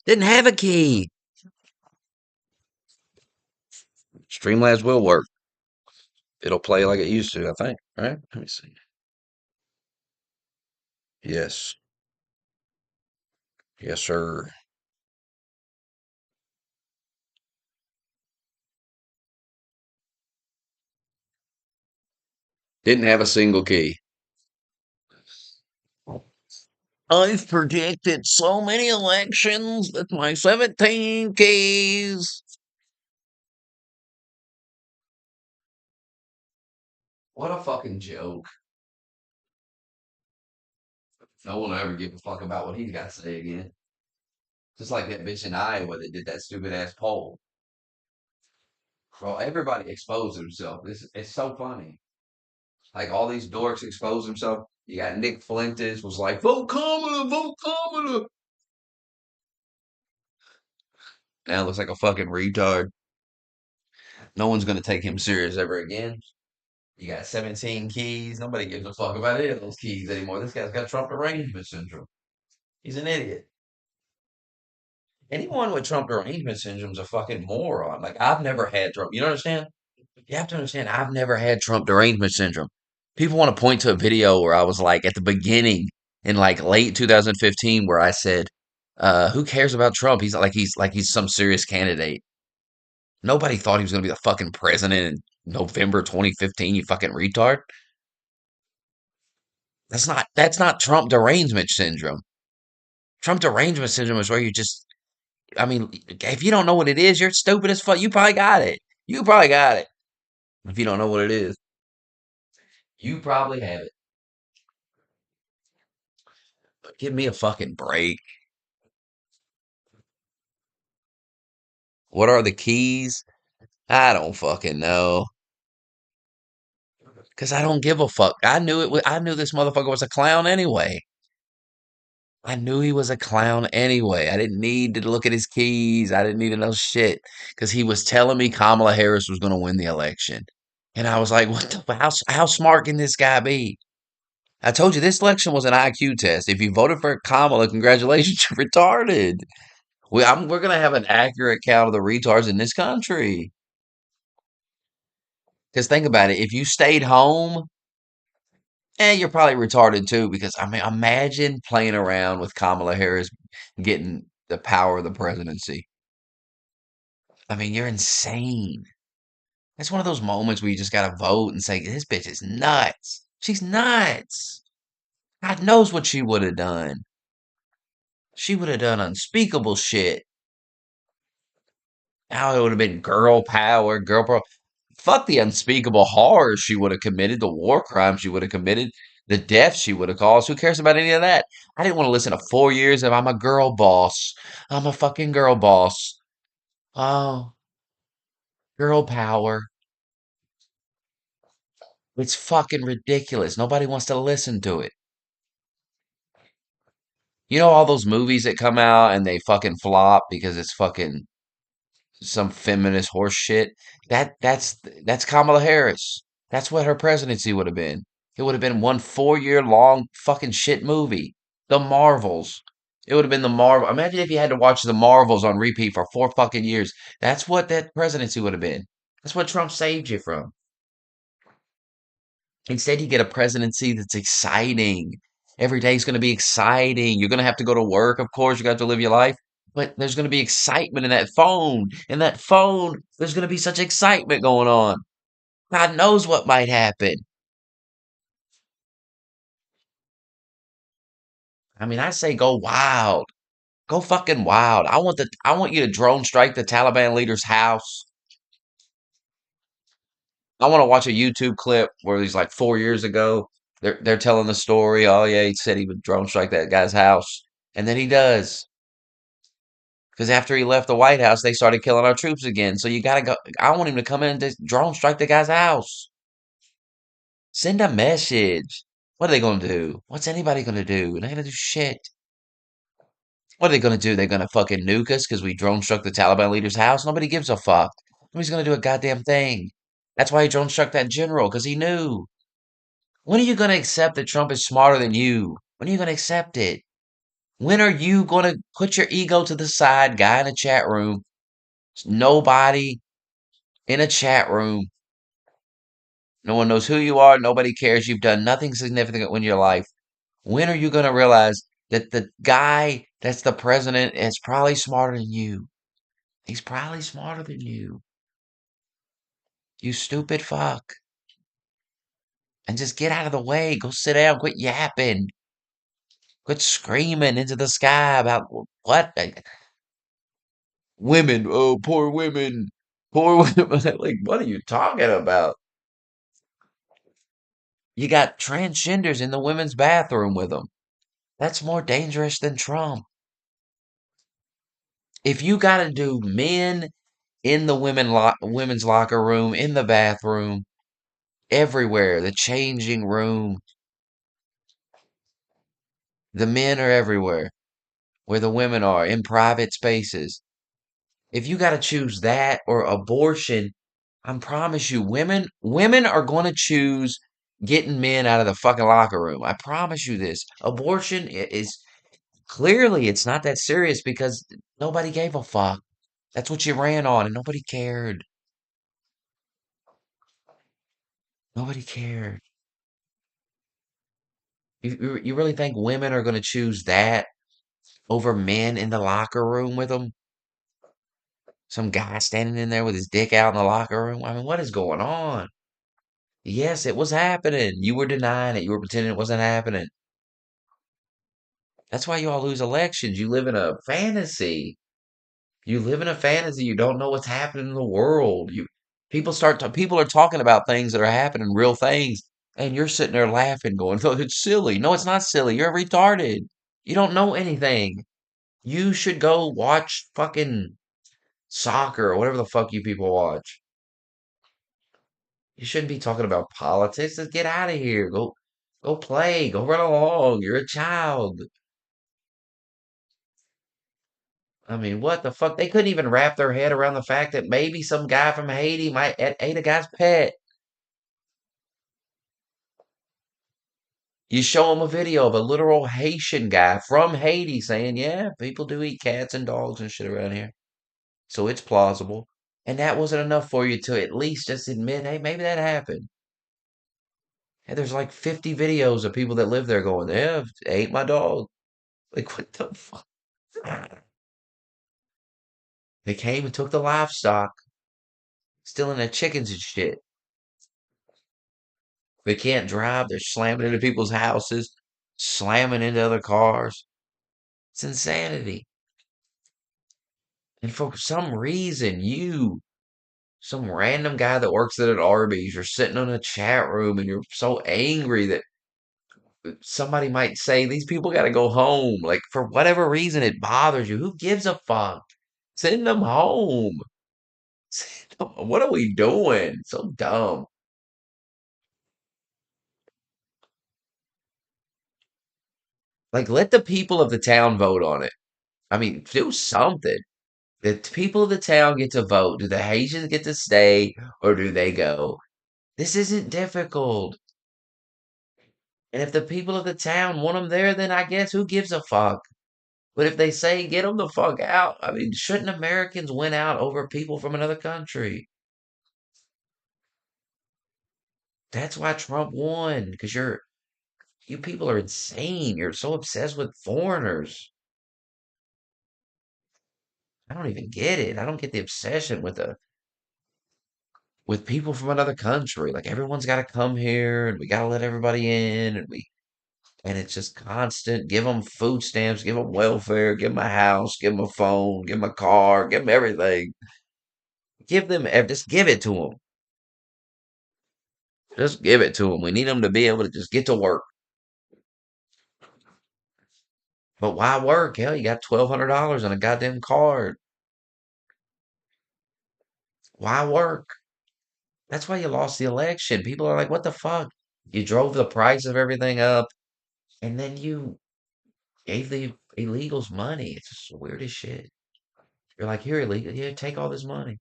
Didn't have a key. Streamlabs will work. It'll play like it used to, I think. Right? Let me see. Yes. Yes, sir. Didn't have a single key. I've predicted so many elections with my 17 keys. What a fucking joke. No one will ever give a fuck about what he's got to say again. Just like that bitch in Iowa that did that stupid ass poll. Well, everybody exposed himself. It's so funny. Like all these dorks expose themselves. You got Nick Fuentes was like, vote Kamala, vote Kamala. Now looks like a fucking retard. No one's gonna take him serious ever again. You got 17 keys. Nobody gives a fuck about any of those keys anymore. This guy's got Trump derangement syndrome. He's an idiot. Anyone with Trump derangement syndrome is a fucking moron. Like I've never had Trump. You don't understand? You have to understand. I've never had Trump derangement syndrome. People want to point to a video where I was like at the beginning in like late 2015 where I said, "Who cares about Trump? He's some serious candidate." Nobody thought he was going to be the fucking president in November 2015. You fucking retard. That's not Trump derangement syndrome. Trump derangement syndrome is where you just, I mean, if you don't know what it is, you're stupid as fuck. You probably got it. You probably got it. If you don't know what it is, you probably have it. But give me a fucking break. What are the keys? I don't fucking know. Cause I don't give a fuck. I knew this motherfucker was a clown anyway. I knew he was a clown anyway. I didn't need to look at his keys. I didn't need to know shit. Cause he was telling me Kamala Harris was gonna win the election. And I was like, how smart can this guy be? I told you this election was an IQ test. If you voted for Kamala, congratulations, you're retarded. We're gonna have an accurate count of the retards in this country. Because think about it, if you stayed home, you're probably retarded too. Because I mean, imagine playing around with Kamala Harris getting the power of the presidency. I mean, you're insane. It's one of those moments where you just gotta vote and say, this bitch is nuts. She's nuts. God knows what she would have done. She would have done unspeakable shit. Now it would have been girl power, girl power. Fuck the unspeakable horrors she would have committed, the war crimes she would have committed, the deaths she would have caused. Who cares about any of that? I didn't want to listen to 4 years of I'm a girl boss. I'm a fucking girl boss. Oh, girl power. It's fucking ridiculous. Nobody wants to listen to it. You know all those movies that come out and they fucking flop because it's fucking some feminist horse shit. That's Kamala Harris. That's what her presidency would have been. It would have been one 4 year long fucking shit movie. The Marvels. It would have been the Marvel. Imagine if you had to watch the Marvels on repeat for 4 fucking years. That's what that presidency would have been. That's what Trump saved you from. Instead, you get a presidency that's exciting. Every day's going to be exciting. You're going to have to go to work, of course. You got to live your life. But there's going to be excitement in that phone. In that phone, there's going to be such excitement going on. God knows what might happen. I mean, I say go wild. Go fucking wild. I want you to drone strike the Taliban leader's house. I want to watch a YouTube clip where he's like 4 years ago. They're telling the story. Oh yeah, he said he would drone strike that guy's house. And then he does. Because after he left the White House, they started killing our troops again. So you gotta go. I want him to come in and just drone strike the guy's house. Send a message. What are they gonna do? What's anybody gonna do? They're not gonna do shit. What are they gonna do? They're gonna fucking nuke us because we drone struck the Taliban leader's house? Nobody gives a fuck. Nobody's gonna do a goddamn thing. That's why he drone struck that general, because he knew. When are you gonna accept that Trump is smarter than you? When are you gonna accept it? When are you gonna put your ego to the side, guy in a chat room? Nobody in a chat room. No one knows who you are. Nobody cares. You've done nothing significant in your life. When are you going to realize that the guy that's the president is probably smarter than you? He's probably smarter than you. You stupid fuck. And just get out of the way. Go sit down. Quit yapping. Quit screaming into the sky about what? Women. Oh, poor women. Poor women. Like, what are you talking about? You got transgenders in the women's bathroom with them. That's more dangerous than Trump. If you got to do men in the women's locker room, in the bathroom, everywhere, the changing room, the men are everywhere, where the women are, in private spaces. If you got to choose that or abortion, I promise you, women are going to choose getting men out of the fucking locker room. I promise you this. Abortion is clearly it's not that serious because nobody gave a fuck. That's what you ran on, and nobody cared. Nobody cared. You really think women are going to choose that over men in the locker room with them? Some guy standing in there with his dick out in the locker room? I mean, what is going on? Yes, it was happening. You were denying it. You were pretending it wasn't happening. That's why you all lose elections. You live in a fantasy. You live in a fantasy. You don't know what's happening in the world. People are talking about things that are happening, real things, and you're sitting there laughing, going, "Oh, it's silly." No, it's not silly. You're retarded. You don't know anything. You should go watch fucking soccer or whatever the fuck you people watch. You shouldn't be talking about politics. Just get out of here. Go play. Go run along. You're a child. I mean, what the fuck? They couldn't even wrap their head around the fact that maybe some guy from Haiti might ate a guy's pet. You show them a video of a literal Haitian guy from Haiti saying, yeah, people do eat cats and dogs and shit around here. So it's plausible. And that wasn't enough for you to at least just admit, hey, maybe that happened. And there's like 50 videos of people that live there going, yeah, I ate my dog. Like, what the fuck? They came and took the livestock, stealing their chickens and shit. They can't drive. They're slamming into people's houses, slamming into other cars. It's insanity. And for some reason, some random guy that works at an Arby's, you're sitting in a chat room and you're so angry that somebody might say these people got to go home. Like for whatever reason, it bothers you. Who gives a fuck? Send them home. What are we doing? So dumb. Like let the people of the town vote on it. I mean, do something. The people of the town get to vote. Do the Haitians get to stay or do they go? This isn't difficult. And if the people of the town want them there, then I guess who gives a fuck? But if they say get them the fuck out, I mean, shouldn't Americans win out over people from another country? That's why Trump won, because you people are insane. You're so obsessed with foreigners. I don't even get it. I don't get the obsession with people from another country. Like everyone's got to come here, and we got to let everybody in, and it's just constant. Give them food stamps, give them welfare, give them a house, give them a phone, give them a car, give them everything. Just give it to them. Just give it to them. We need them to be able to just get to work. But why work? Hell, you got $1,200 on a goddamn card. Why work? That's why you lost the election. People are like, what the fuck? You drove the price of everything up, and then you gave the illegals money. It's just the weirdest shit. You're like, here, illegal. Yeah, take all this money.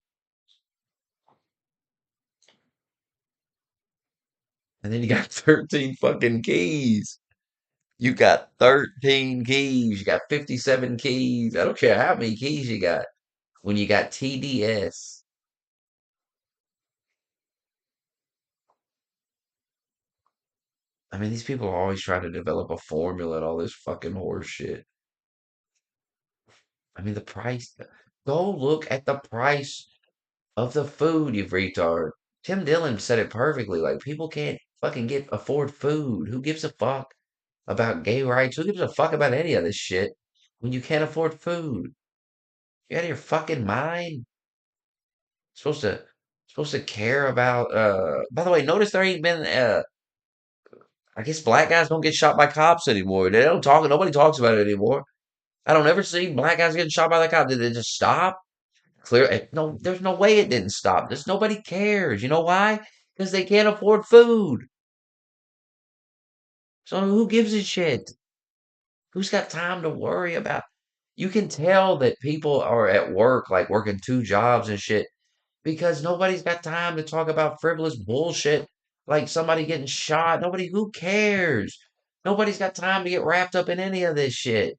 And then you got 13 fucking keys. You got 13 keys. You got 57 keys. I don't care how many keys you got. When you got TDS, I mean, these people are always trying to develop a formula and all this fucking horse shit. I mean, the price. Go look at the price of the food, you retard. Tim Dillon said it perfectly. Like, people can't fucking afford food. Who gives a fuck about gay rights? Who gives a fuck about any of this shit when you can't afford food? You out of your fucking mind? Supposed to supposed to care about by the way, notice there ain't been I guess black guys don't get shot by cops anymore. They don't talk nobody talks about it anymore. I don't ever see black guys getting shot by the cop. Did it just stop? No, there's no way it didn't stop. There's nobody cares. You know why? Because they can't afford food. So who gives a shit? Who's got time to worry about? You can tell that people are at work, like working two jobs and shit, because nobody's got time to talk about frivolous bullshit like somebody getting shot. Who cares? Nobody's got time to get wrapped up in any of this shit.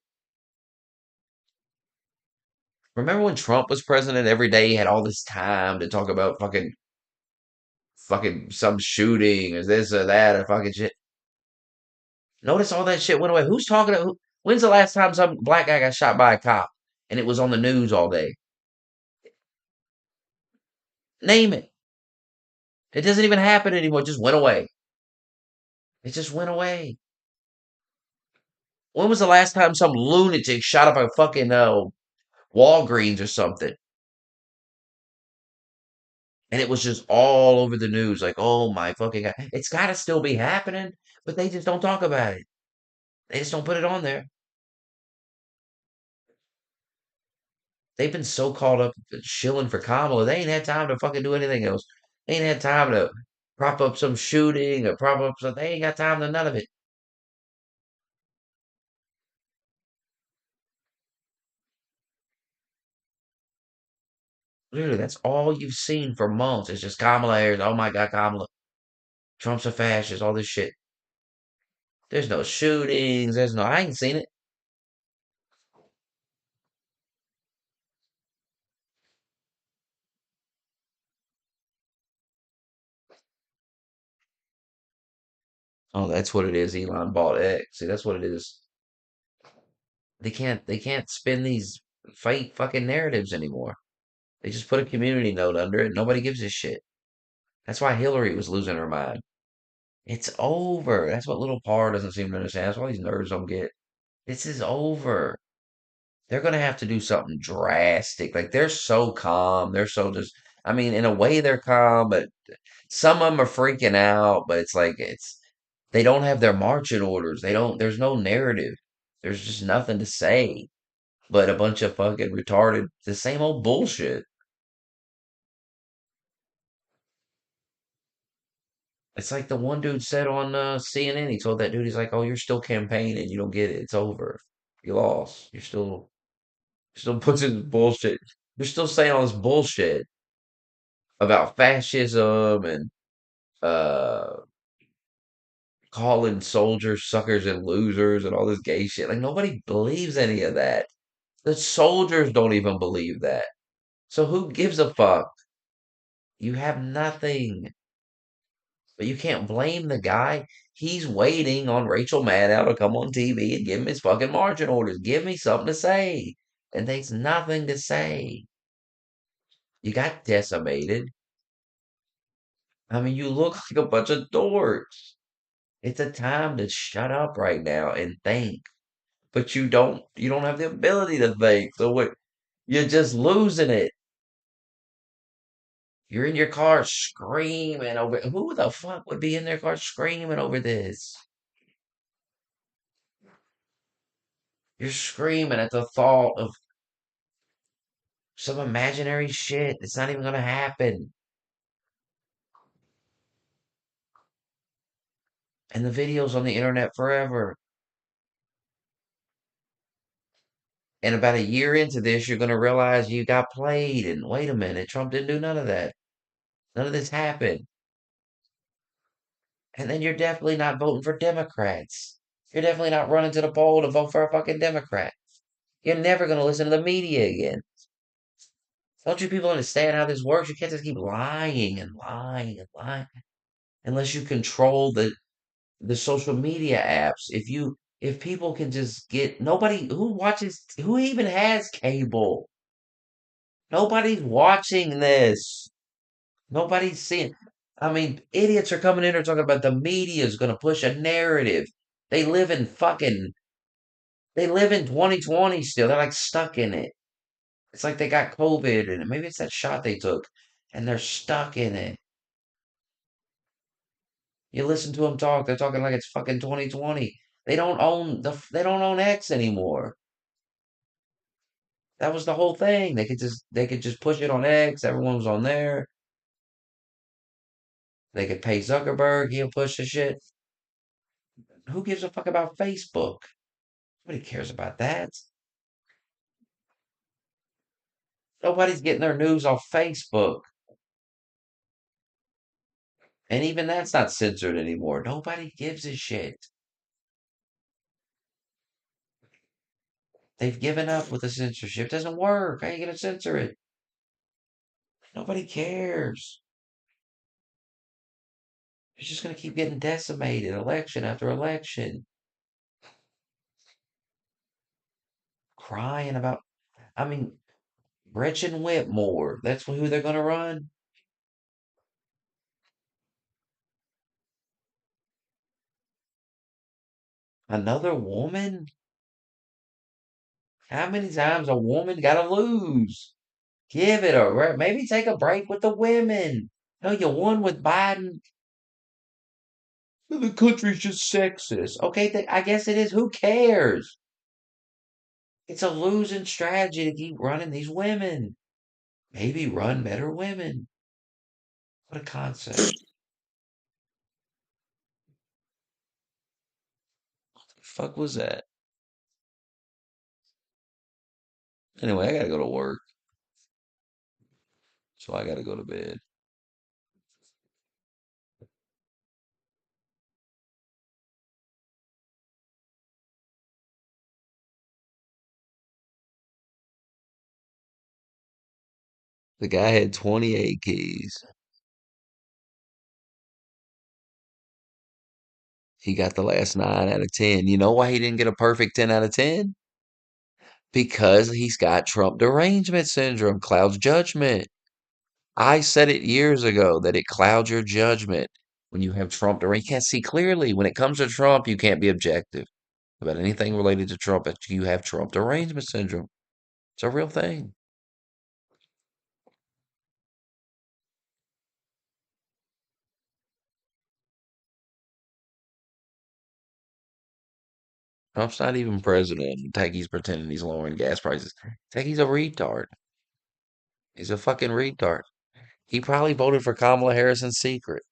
Remember when Trump was president? Every day he had all this time to talk about fucking some shooting or this or that or fucking shit. Notice all that shit went away. Who's talking to who? When's the last time some black guy got shot by a cop and it was on the news all day? Name it. It doesn't even happen anymore. It just went away. It just went away. When was the last time some lunatic shot up a fucking Walgreens or something? And it was just all over the news, like, oh my fucking God. It's got to still be happening, but they just don't talk about it. They just don't put it on there. They've been so caught up shilling for Kamala, they ain't had time to fucking do anything else. They ain't had time to prop up some shooting or prop up something. They ain't got time to none of it. Literally, that's all you've seen for months. It's just Kamala Harris. Oh my God, Kamala. Trump's a fascist, all this shit. There's no shootings. I ain't seen it. Oh, that's what it is. Elon bought X. See, that's what it is. They can't spin these fake fucking narratives anymore. They just put a community note under it. Nobody gives a shit. That's why Hillary was losing her mind. It's over. That's what little Parr doesn't seem to understand. That's why these nerds don't get. This is over. they're gonna have to do something drastic. Like they're so calm. They're so just I mean, in a way they're calm, but some of them are freaking out, but it's like they don't have their marching orders. They don't there's no narrative. There's just nothing to say but a bunch of fucking retarded the same old bullshit. It's like the one dude said on CNN, he told that dude, he's like, "Oh, you're still campaigning. You don't get it. It's over. You lost. You're still putting bullshit. You're still saying all this bullshit about fascism and uh calling soldiers suckers and losers and all this gay shit. Like nobody believes any of that. The soldiers don't even believe that. So who gives a fuck? You have nothing. But you can't blame the guy. He's waiting on Rachel Maddow to come on TV and give him his fucking marching orders. Give me something to say. And there's nothing to say. You got decimated. I mean, you look like a bunch of dorks. It's a time to shut up right now and think. But you don't have the ability to think. So what you're just losing it. You're in your car screaming over who the fuck would be in their car screaming over this? You're screaming at the thought of some imaginary shit. It's not even gonna happen. And the video's on the internet forever. And about a year into this, you're gonna realize you got played. And wait a minute, Trump didn't do none of that. None of this happened. And then you're definitely not voting for Democrats. You're definitely not running to the poll to vote for a fucking Democrat. You're never gonna listen to the media again. Don't you people understand how this works? You can't just keep lying and lying and lying unless you control the social media apps. If people can just get nobody who even has cable. Nobody's watching this. Nobody's seeing. I mean, idiots are coming in here talking about the media is going to push a narrative. They live in fucking they live in 2020 still. They're like stuck in it. It's like they got COVID and maybe it's that shot they took and they're stuck in it. You listen to them talk, they're talking like it's fucking 2020. They don't own X anymore. That was the whole thing. They could just push it on X. Everyone was on there. They could pay Zuckerberg. He'll push the shit. Who gives a fuck about Facebook? Nobody cares about that. Nobody's getting their news off Facebook. And even that's not censored anymore. Nobody gives a shit. They've given up with the censorship. It doesn't work. How are you going to censor it? Nobody cares. It's just going to keep getting decimated election after election. Crying about, I mean, Gretchen Whitmore. That's who they're going to run. Another woman? How many times a woman got to lose? Give it a maybe take a break with the women. No, you won with Biden. The country's just sexist. Okay, I guess it is. Who cares? It's a losing strategy to keep running these women. Maybe run better women. What a concept. What the fuck was that? Anyway, I gotta go to work. So I gotta go to bed. The guy had 28 keys. He got the last 9 out of 10. You know why he didn't get a perfect 10 out of 10? Because he's got Trump derangement syndrome, clouds judgment. I said it years ago that it clouds your judgment when you have Trump derangement. You can't see clearly. When it comes to Trump, you can't be objective about anything related to Trump, but you have Trump derangement syndrome. It's a real thing. Trump's not even president. Taggy's pretending he's lowering gas prices. Taggy's a retard. He's a fucking retard. He probably voted for Kamala Harris in secret.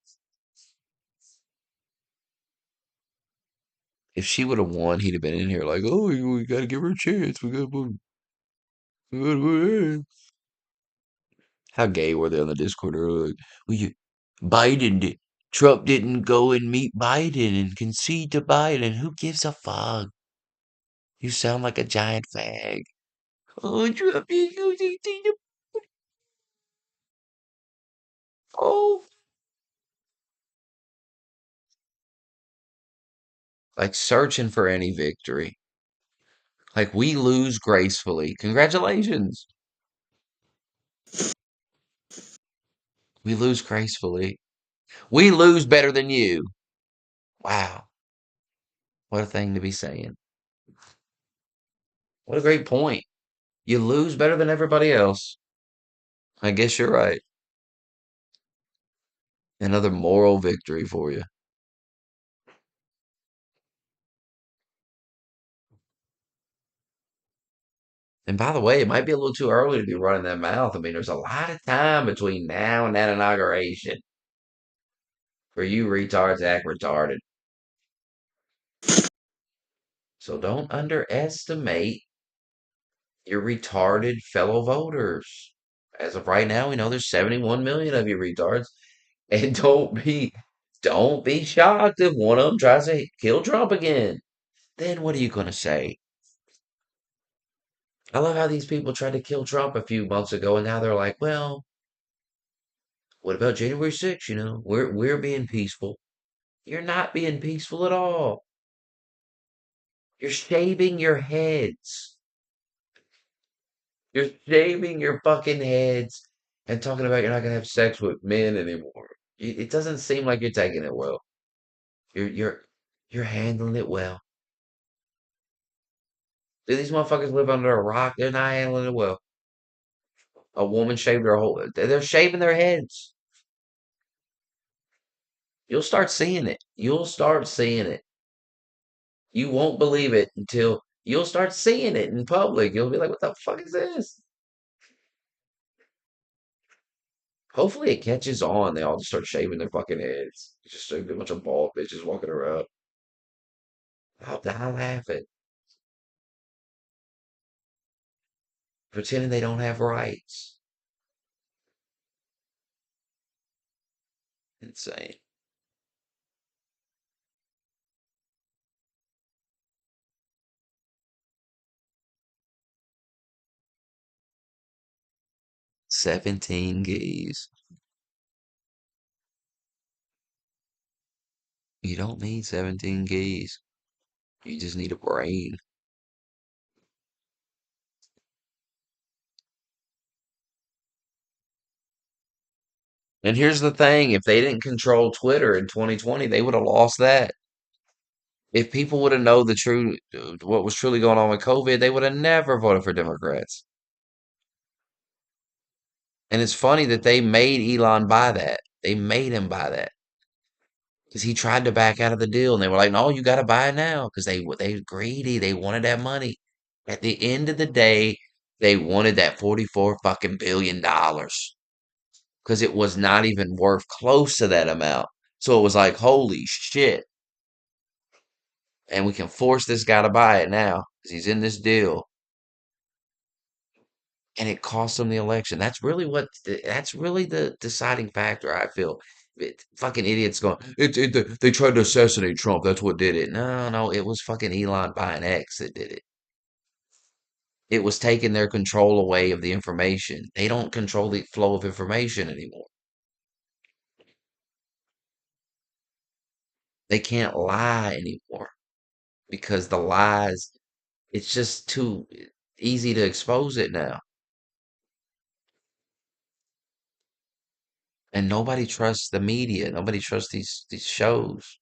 If she would have won, he'd have been in here like, oh, we got to give her a chance. We got to vote. How gay were they on the Discord earlier? Like, well, Biden did. Trump didn't go and meet Biden and concede to Biden. Who gives a fuck? You sound like a giant fag. Oh, Trump didn't go see the. Oh. Like searching for any victory. Like we lose gracefully. Congratulations. We lose gracefully. We lose better than you. Wow. What a thing to be saying. What a great point. You lose better than everybody else. I guess you're right. Another moral victory for you. And by the way, it might be a little too early to be running that mouth. I mean, there's a lot of time between now and that inauguration for you retards to act retarded. So don't underestimate your retarded fellow voters. As of right now, we know there's 71 million of you retards. And don't be shocked if one of them tries to kill Trump again. Then what are you going to say? I love how these people tried to kill Trump a few months ago, and now they're like, well, what about January 6th? We're being peaceful. You're not being peaceful at all. You're shaving your heads. You're shaving your fucking heads and talking about you're not gonna have sex with men anymore. It doesn't seem like you're taking it well. You're handling it well. Do these motherfuckers live under a rock? They're not handling it well. A woman shaved their whole. They're shaving their heads. You'll start seeing it. You'll start seeing it. You won't believe it until you'll start seeing it in public. You'll be like, what the fuck is this? Hopefully it catches on. They all just start shaving their fucking heads. It's just a bunch of bald bitches walking around. I'll die laughing. Pretending they don't have rights. Insane. $17 gays. You don't need 17 gays. You just need a brain. And here's the thing, if they didn't control Twitter in 2020, they would have lost that. If people would have known what was truly going on with COVID, they would have never voted for Democrats. And it's funny that they made Elon buy that. They made him buy that because he tried to back out of the deal, and they were like, "No, you got to buy it now," because they greedy. They wanted that money. At the end of the day, they wanted that 44 fucking billion dollars because it was not even worth close to that amount. So it was like, holy shit. And we can force this guy to buy it now because he's in this deal. And it cost them the election. That's really the deciding factor, I feel. Fucking idiots going, they tried to assassinate Trump. That's what did it. No, no, it was fucking Elon buying X that did it. It was taking their control away of the information. They don't control the flow of information anymore. They can't lie anymore because the lies, it's just too easy to expose it now. And nobody trusts the media. Nobody trusts these shows.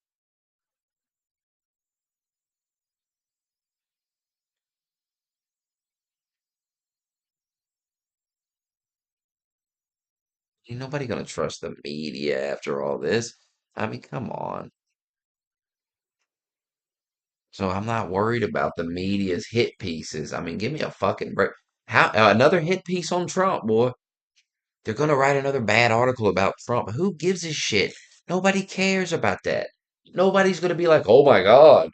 Ain't nobody gonna trust the media after all this. I mean, come on. So I'm not worried about the media's hit pieces. I mean, give me a fucking break. How another hit piece on Trump, boy? They're gonna write another bad article about Trump. Who gives a shit? Nobody cares about that. Nobody's gonna be like, "Oh my God,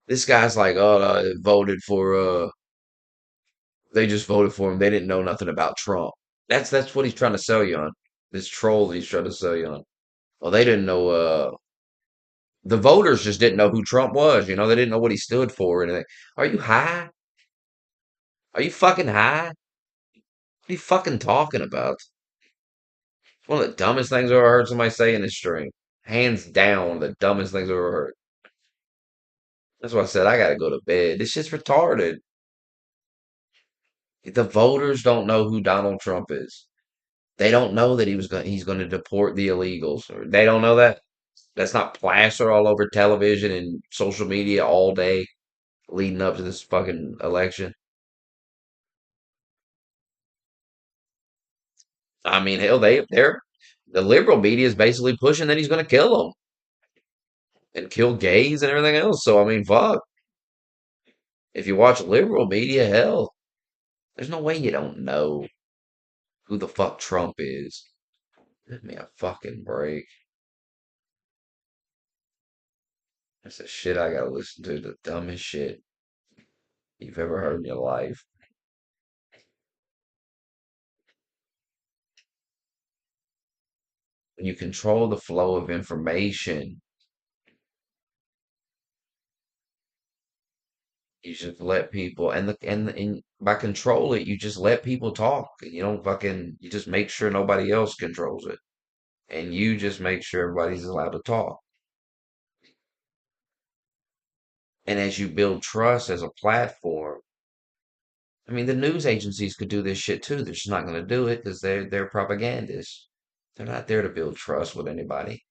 this guy's like, voted for they just voted for him. They didn't know nothing about Trump." That's what he's trying to sell you on. This troll that he's trying to sell you on. Well, they didn't know. The voters just didn't know who Trump was. You know, they didn't know what he stood for. And are you high? Are you fucking high? What are you fucking talking about? It's one of the dumbest things I've ever heard somebody say in this stream. Hands down, one of the dumbest things I've ever heard. That's why I said I gotta go to bed. This shit's retarded. The voters don't know who Donald Trump is. They don't know that he's going to deport the illegals. Or they don't know that. That's not plastered all over television and social media all day leading up to this fucking election. I mean, hell, they're the liberal media is basically pushing that he's going to kill them and kill gays and everything else. So I mean, fuck. If you watch liberal media, hell, there's no way you don't know who the fuck Trump is. Give me a fucking break. That's the shit I gotta listen to. The dumbest shit you've ever heard in your life. When you control the flow of information, you just let people and by control it, you just let people talk. You don't fucking you just make sure nobody else controls it. And you just make sure everybody's allowed to talk. And as you build trust as a platform, I mean the news agencies could do this shit too. They're just not gonna do it because they're propagandists. They're not there to build trust with anybody.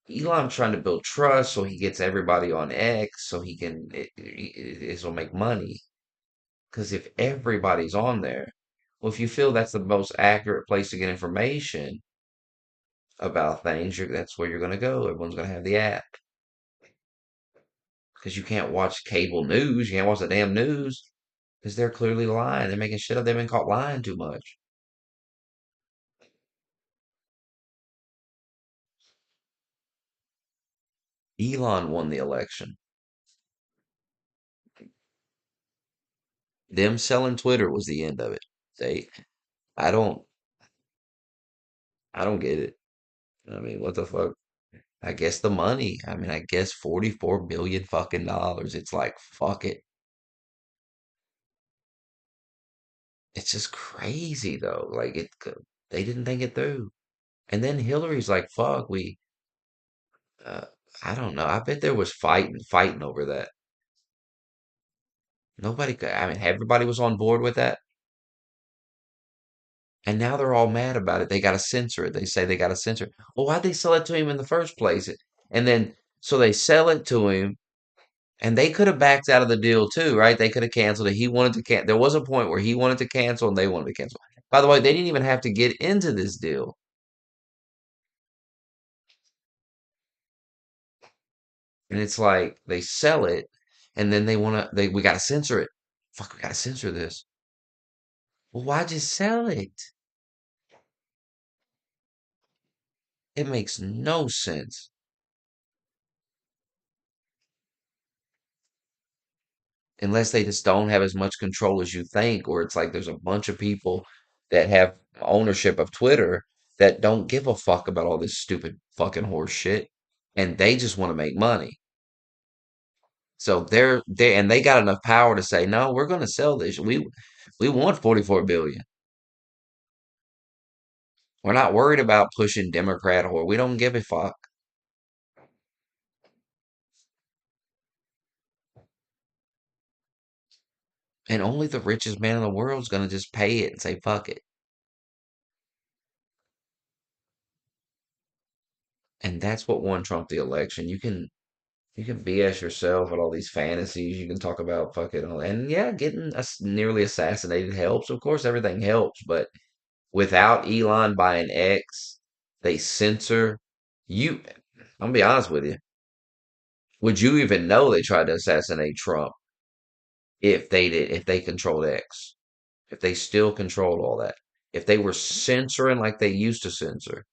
Elon's trying to build trust so he gets everybody on X so he can it'll make money. Because if everybody's on there, well, if you feel that's the most accurate place to get information about things, that's where you're going to go. Everyone's going to have the app. Because you can't watch cable news. You can't watch the damn news. Because they're clearly lying. They're making shit up. They've been caught lying too much. Elon won the election. Them selling Twitter was the end of it. They, I don't, I don't get it. I mean, what the fuck? I guess the money. I mean, I guess 44 billion fucking dollars. It's like, fuck it. It's just crazy though. Like they didn't think it through. And then Hillary's like, fuck, uh, I don't know. I bet there was fighting over that. Nobody could, I mean, everybody was on board with that. And now they're all mad about it. They got to censor it. They say they got to censor it. Well, why'd they sell it to him in the first place? And then, so they sell it to him. And they could have backed out of the deal too, right? They could have canceled it. He wanted to There was a point where he wanted to cancel and they wanted to cancel. By the way, they didn't even have to get into this deal. And it's like they sell it and then we got to censor it. Fuck, we got to censor this. Well, why just sell it? It makes no sense unless they just don't have as much control as you think, or it's like there's a bunch of people that have ownership of Twitter that don't give a fuck about all this stupid fucking horse shit and they just want to make money. So they got enough power to say, no, we're going to sell this. We want 44 billion. We're not worried about pushing Democrat or we don't give a fuck. And only the richest man in the world is going to just pay it and say, fuck it. And that's what won Trump the election. You can BS yourself with all these fantasies. You can talk about fucking, and yeah, getting nearly assassinated helps. Of course, everything helps, but Without Elon buying X, they censor you. I'm gonna be honest with you. Would you even know they tried to assassinate Trump if they controlled X? If they still controlled all that? If they were censoring like they used to censor?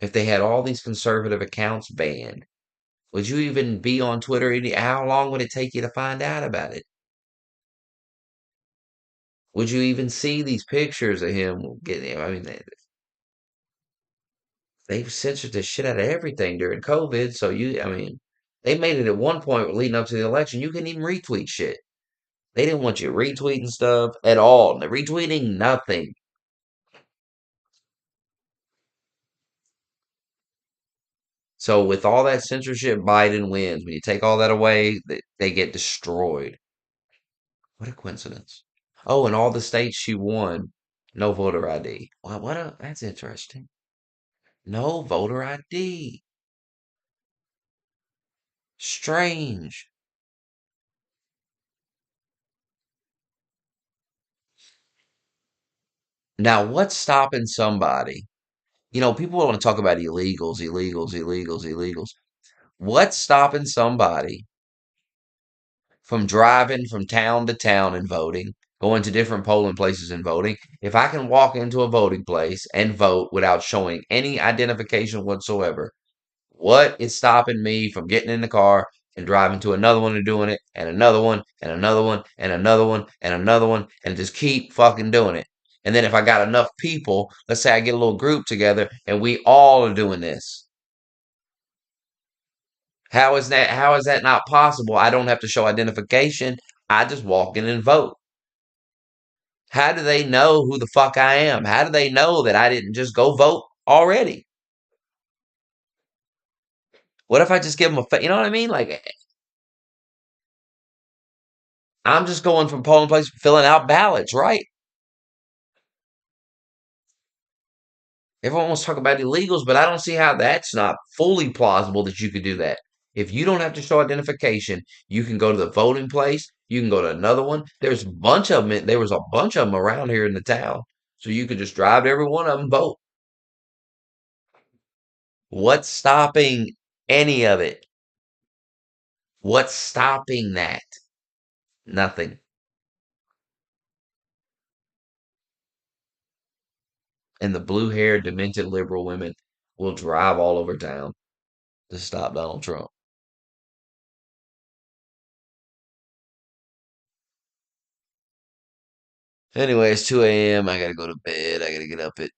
If they had all these conservative accounts banned? Would you even be on Twitter? How long would it take you to find out about it? Would you even see these pictures of him getting? I mean, they've censored the shit out of everything during COVID. So I mean, they made it at one point leading up to the election. You couldn't even retweet shit. They didn't want you retweeting stuff at all. They're retweeting nothing. So with all that censorship, Biden wins. When you take all that away, they get destroyed. What a coincidence. Oh, and all the states she won, no voter ID. Wow, that's interesting. No voter ID. Strange. Now, what's stopping somebody? People want to talk about illegals, illegals, illegals, illegals. What's stopping somebody from driving from town to town and voting, going to different polling places and voting? If I can walk into a voting place and vote without showing any identification whatsoever, what is stopping me from getting in the car and driving to another one and doing it, and another one, and another one, and another one, and another one, and just keep fucking doing it? And then if I got enough people, let's say I get a little group together and we all are doing this. How is that not possible? I don't have to show identification. I just walk in and vote. How do they know who the fuck I am? How do they know that I didn't just go vote already? What if I just give them you know what I mean? Like, I'm just going from polling place, filling out ballots, right? Everyone wants to talk about illegals, but I don't see how that's not fully plausible that you could do that. If you don't have to show identification, you can go to the voting place. You can go to another one. There's a bunch of them. There was a bunch of them around here in the town. So you could just drive to every one of them, vote. What's stopping any of it? What's stopping that? Nothing. And the blue-haired, demented liberal women will drive all over town to stop Donald Trump. Anyway, it's 2 a.m. I gotta go to bed. I gotta get up at